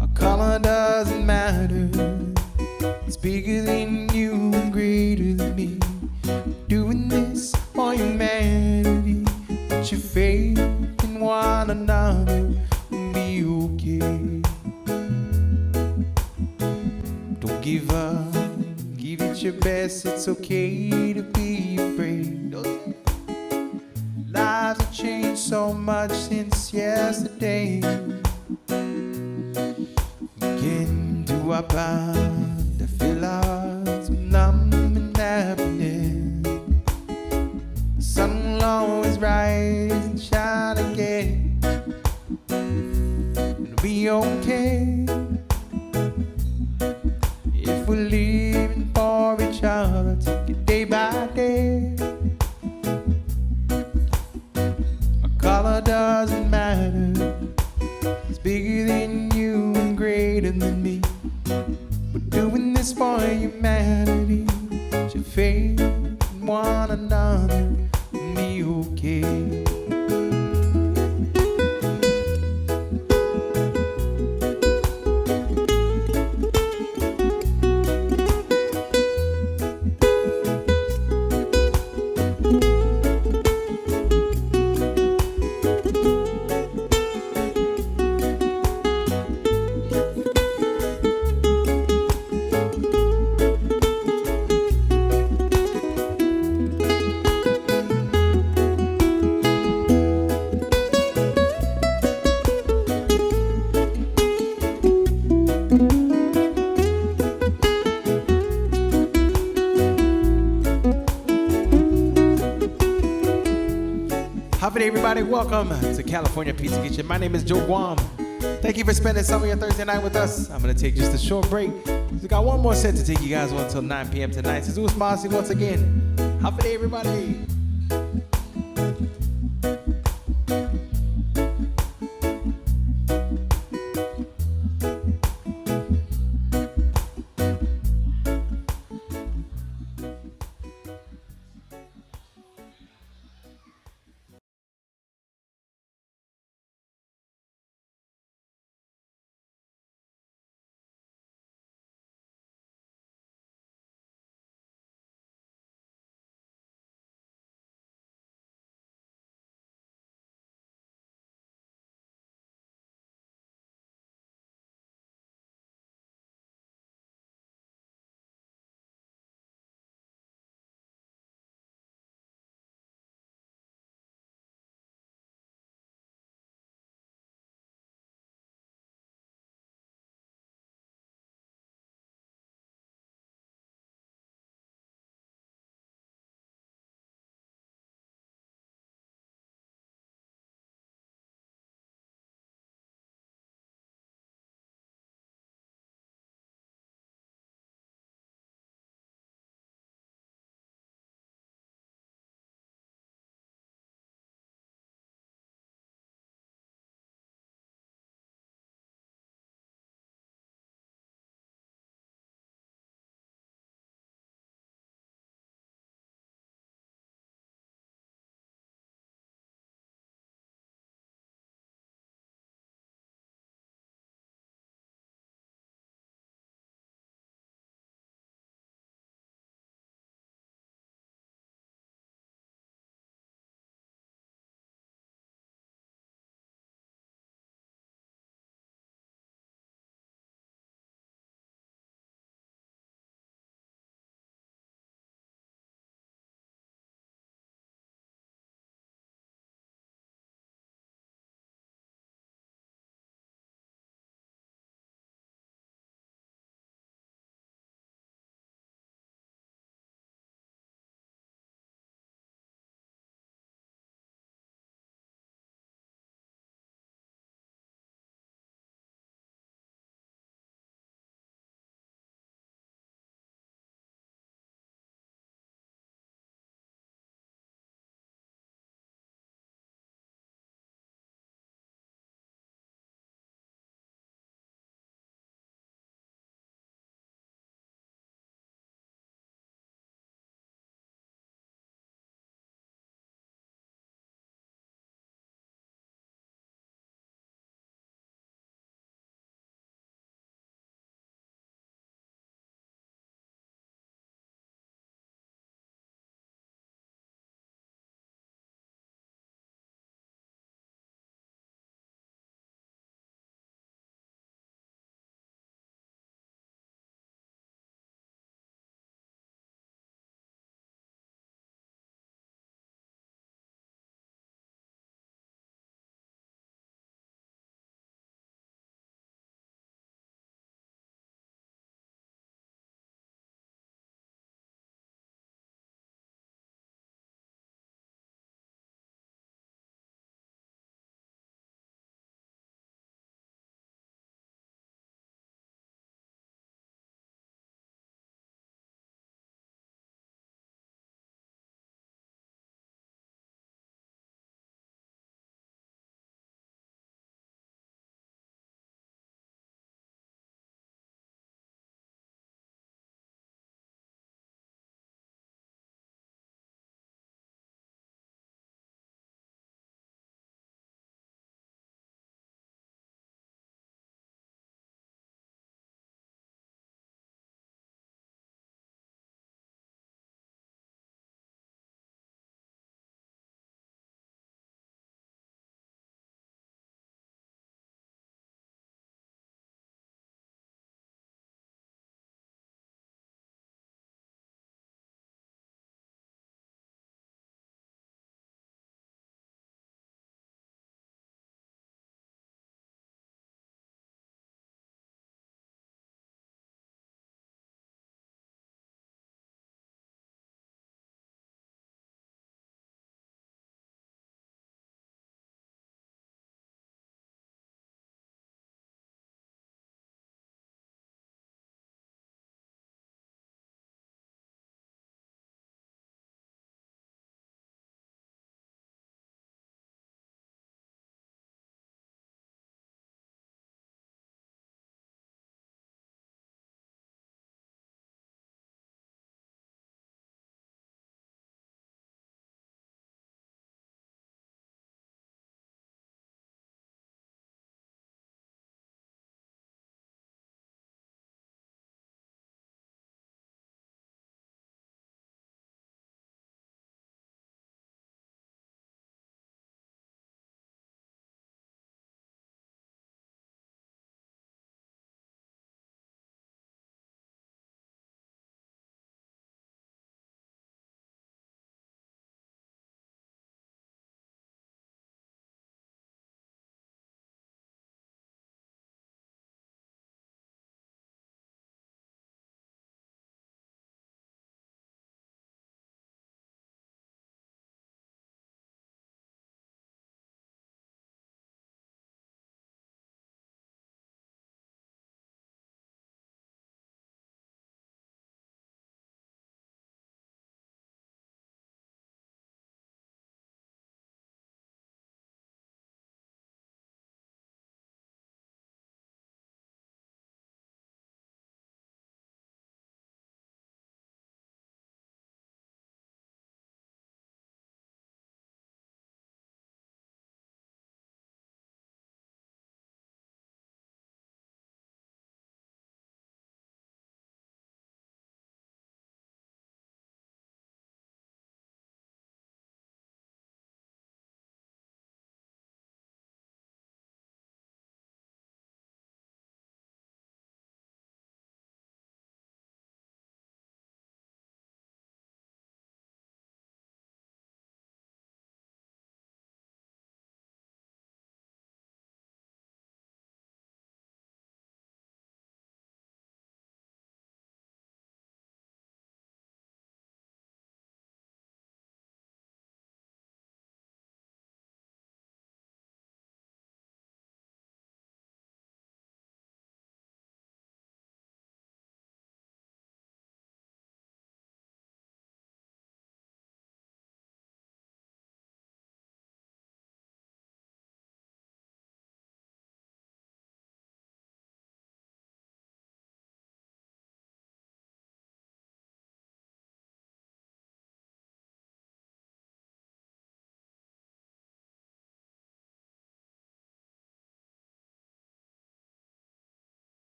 Our color doesn't matter, it's bigger than you and greater than me. Doing this for humanity, put your faith in one another, we'll be okay. Don't give up, give it your best, it's okay to be afraid. Lives have changed so much since yesterday. We can do our part to fill our hearts with love and happiness. The sun will always rise and shine again. It'll be okay if we're living for each other, take it day by day. Our color doesn't matter, it's bigger than you and greater than me. We're doing this for humanity, put your faith in one another, and be okay. Hi, everybody. Welcome to California Pizza Kitchen. My name is Joe Guam. Thank you for spending some of your Thursday night with us. I'm going to take just a short break. We got one more set to take you guys on until 9 p.m. tonight. Jesus Marcy once again. Happy day, everybody.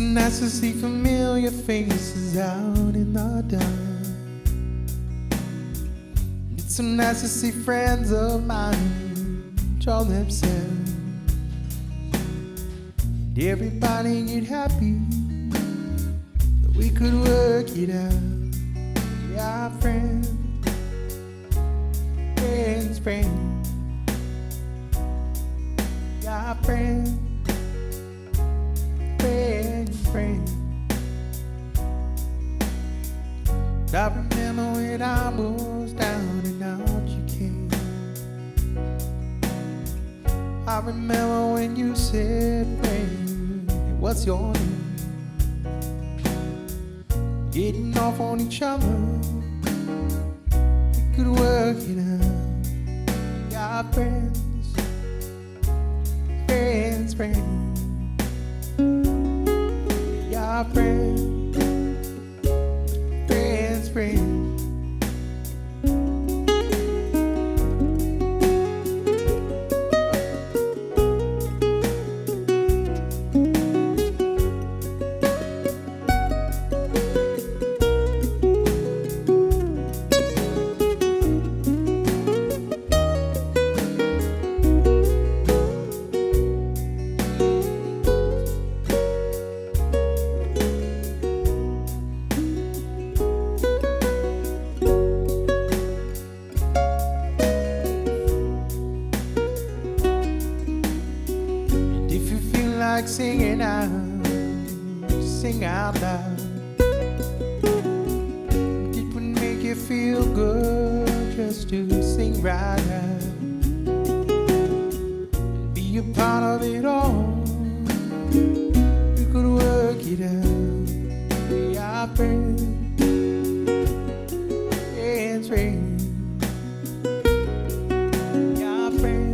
so nice to see familiar faces out in the dark. It's so nice to see friends of mine enjoy themselves. And everybody get happy that we could work it out. Yeah, friends, friends, friends. Yeah, friends, friends, friends. I remember when I was down and out you came. I remember when you said, friend, what's your name? Getting off on each other, we could work it out. Yeah, friends, friends, friends. Yeah, friends, friends, friends. Like singing out, sing out loud. It would make you feel good just to sing right out and be a part of it all. You could work it out. We are friends, friends, friends. We are friends.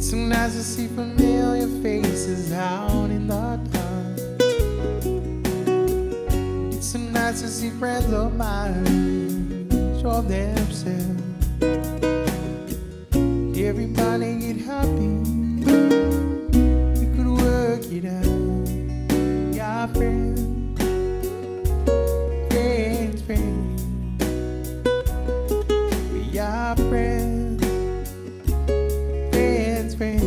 So nice to see familiar faces out in the dark. It's so nice to see friends of mine show themselves. Everybody get happy, we could work it out. Yeah, friends, friends, friends. We are friends, friends, friends.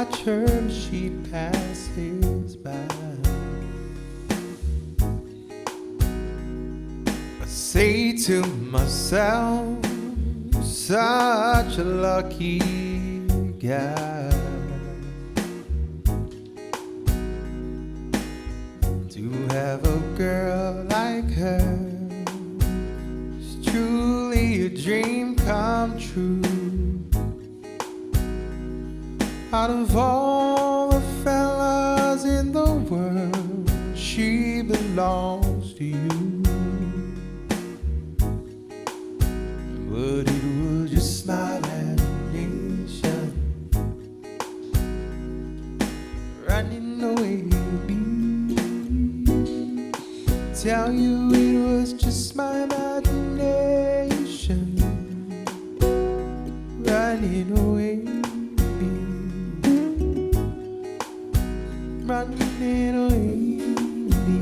watch her as she passes by. I say to myself, such a lucky guy to have a girl like her. It's truly a dream come true. Out of all the fellas in the world, she belongs to you. But it was just my imagination running away with me. Tell you it was just my imagination running away with me. Running away with me.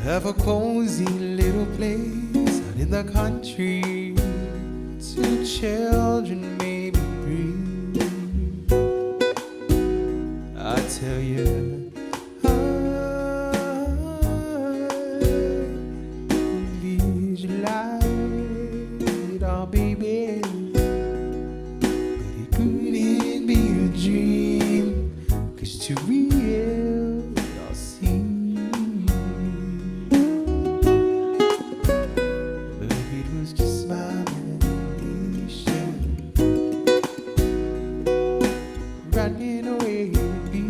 Have a cozy little place out in the country. 2 children maybe 3. I tell you, I visualize it all, baby. But it couldn't be a dream, 'cause it's too real, it all seems. Running away with me.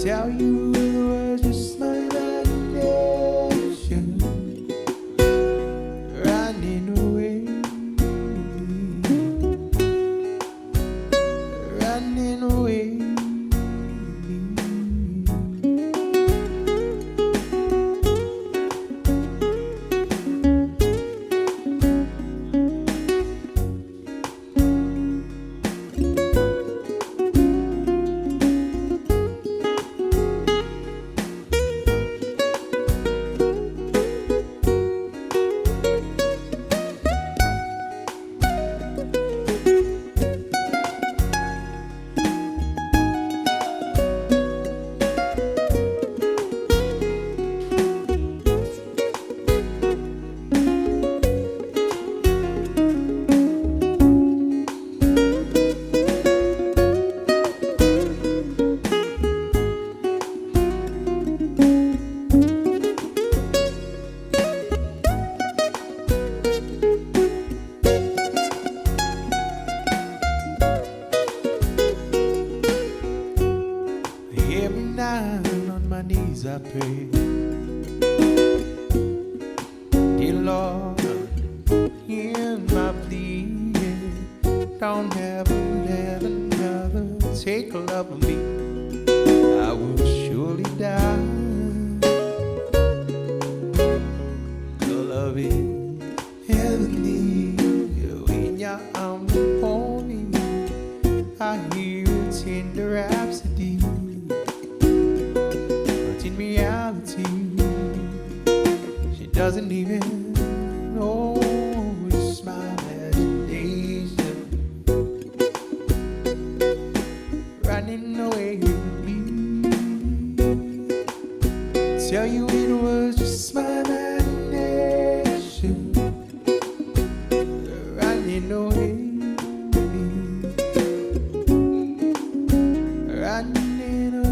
Tell you it was just my imagination running away with me. Running away with me. Every night on my knees I pray, dear Lord, hear my plea. Don't ever let another take love of me. I will surely die. Your love is heavenly when you're on the phone. I hear a tender rhapsody, but in reality, she doesn't even know it's my imagination running away with me. Tell you it was just my imagination running away. Running away.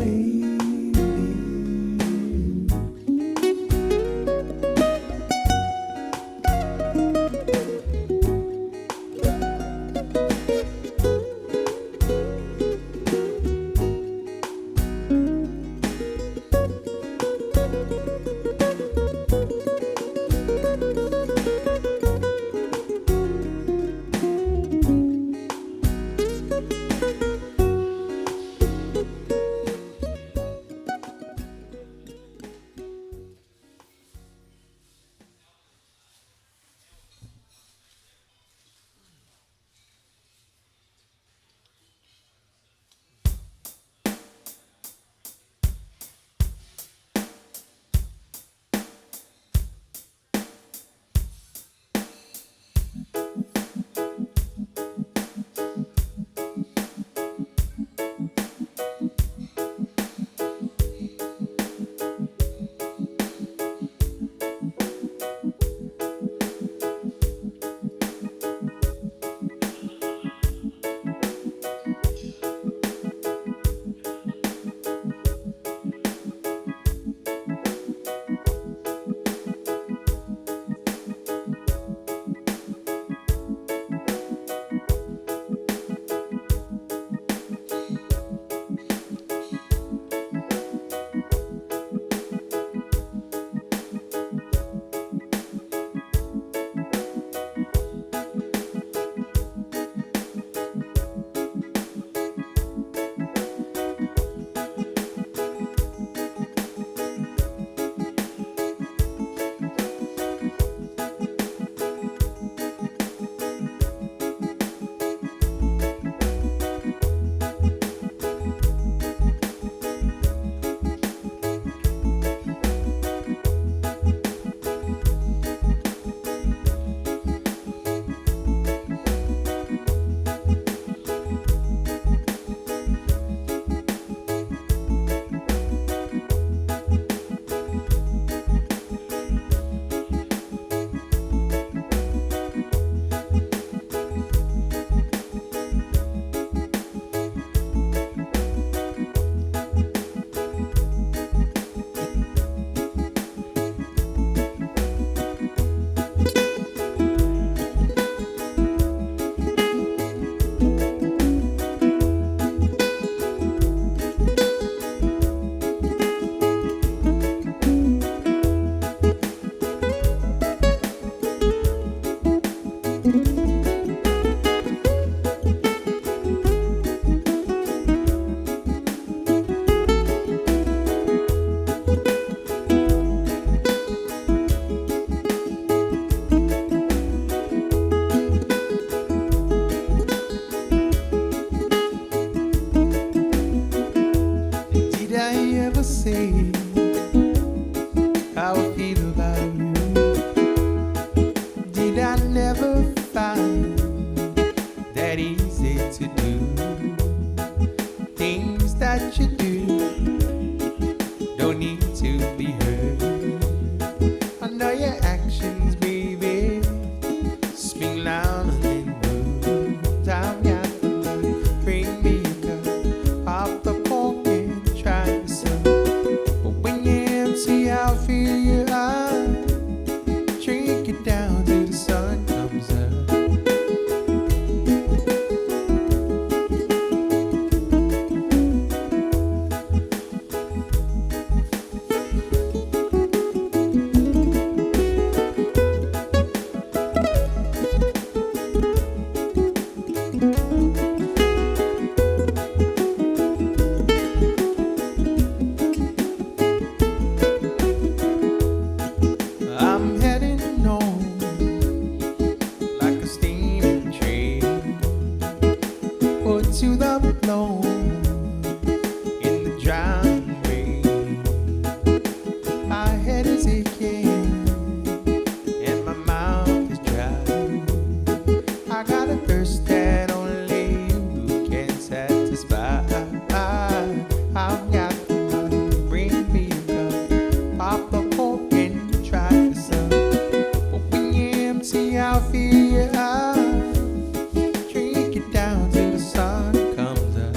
Say how I feel about you. Did I never find that easy to do? Things that you do don't need to be heard. I know your actions, baby, speak louder than words. I've got the money, bring me a cup, pop the cork and try the sun. See how I feel your eyes, drink it down till the sun comes up. foot to the floor in the driveway. My head is aching and my mouth is dry. I got a thirst that only you can satisfy. I've got the money, bring me a cup, pop the cork and try the sun. But when you're empty, I'll feel you out. Drink it down till the sun comes up.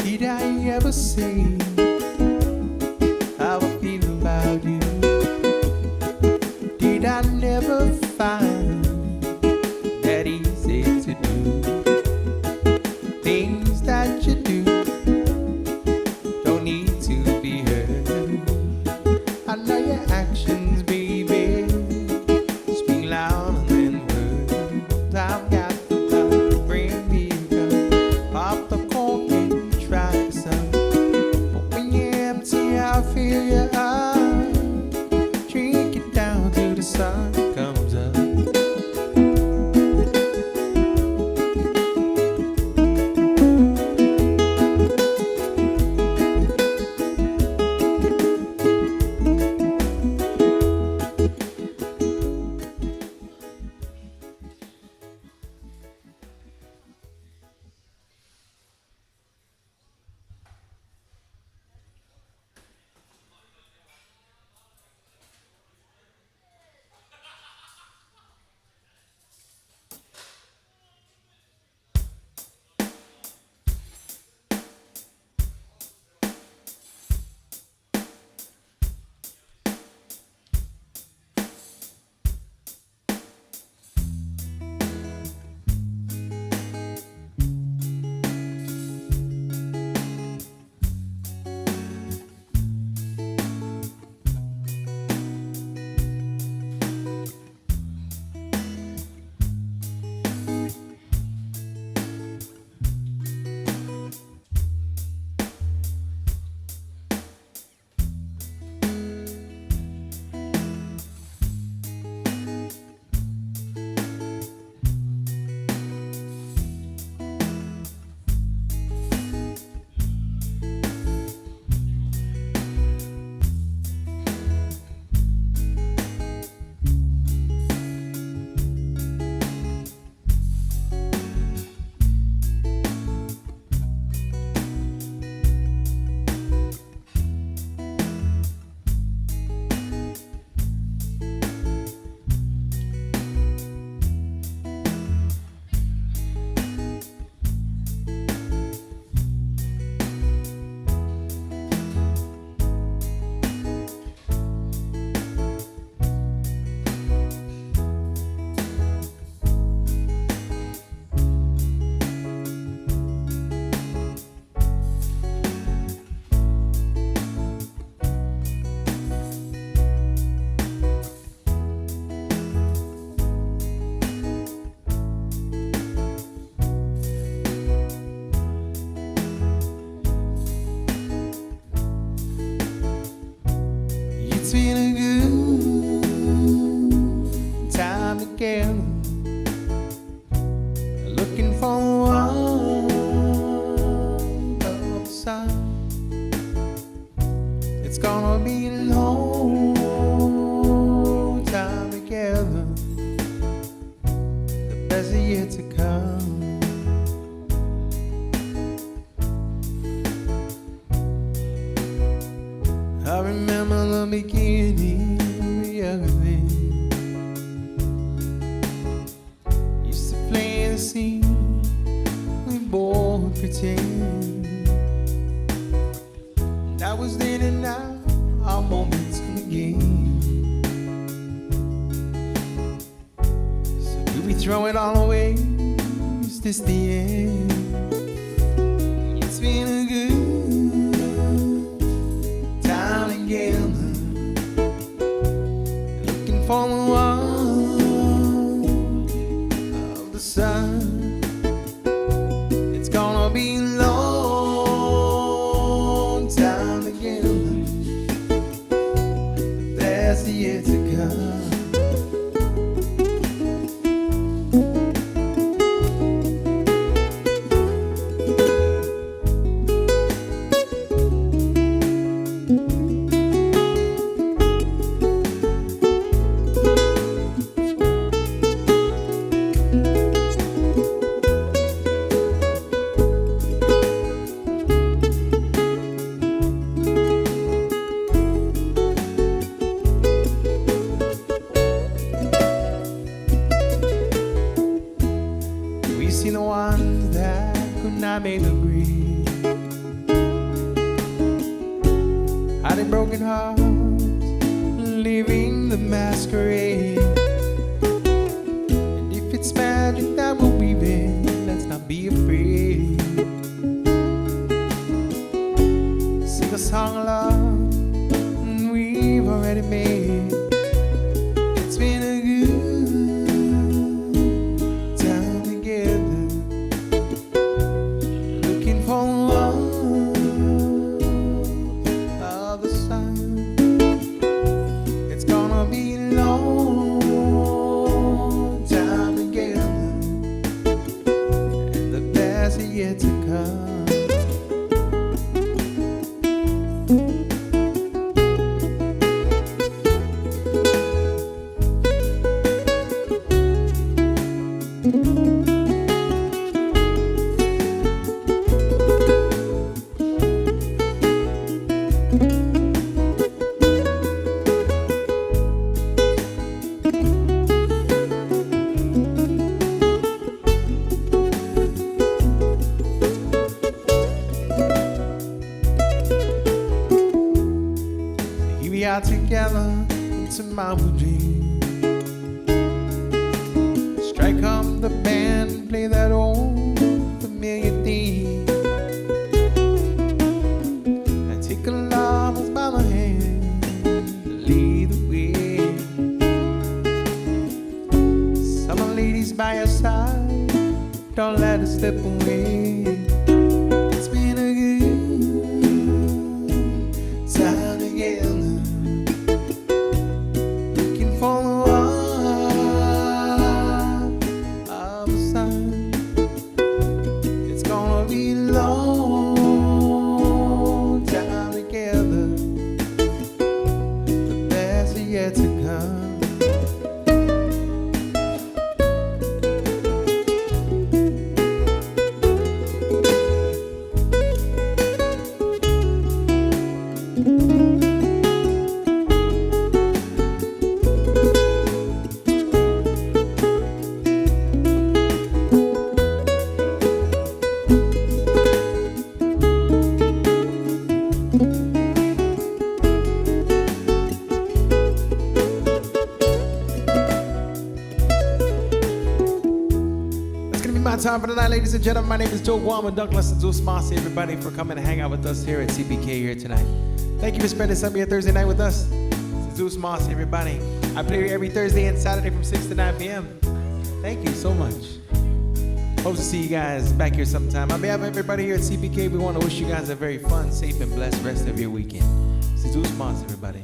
Did I ever say how I feel about you? Did I never find that easy to do? Things that you do don't need to be heard. I know your actions, baby, speak louder than words. I've got the power, bring me a cup, pop the cork and try some. But when you're empty, I'll feel you out. Drink it down till the sun comes up. It's feeling good, time together, looking for one of the sun. It's gonna be a long time together, the best is yet to come. I remember the beginning of everything. Used to play the scene, we both pretend. That was then and now, our moments come again. throw it all away. Is this the end? It's been a good time together, looking for the warmth of the sun. It's gonna be a long time together, but there's the year to come. We see the ones that could not make agree, hiding broken hearts, leaving the masquerade. And if it's magic that we're weaving, let's not be afraid. Sing a song of love we've already made. It's been a good time together, looking for love of the sun. It's gonna be a long time together, and the best is yet to come. Here we are together in tomorrow's dream. Strike up the band and play that old familiar theme. And take a lovers by the hand and lead the way. Summer ladies by your side, don't let us slip away. It's been a good time together, looking for the warmth of the sun. It's gonna be a long time together, the best is yet to come. My time for tonight, ladies and gentlemen. My name is Joe Guam and Douglas and Zeus Moss. Everybody for coming and hang out with us here at CPK here tonight. Thank you for spending some of your Thursday night with us. It's Zeus Moss, everybody. I play here every Thursday and Saturday from 6 to 9 p.m. Thank you so much. Hope to see you guys back here sometime. On behalf of everybody here at CPK, we want to wish you guys a very fun, safe, and blessed rest of your weekend. It's Zeus Moss, everybody.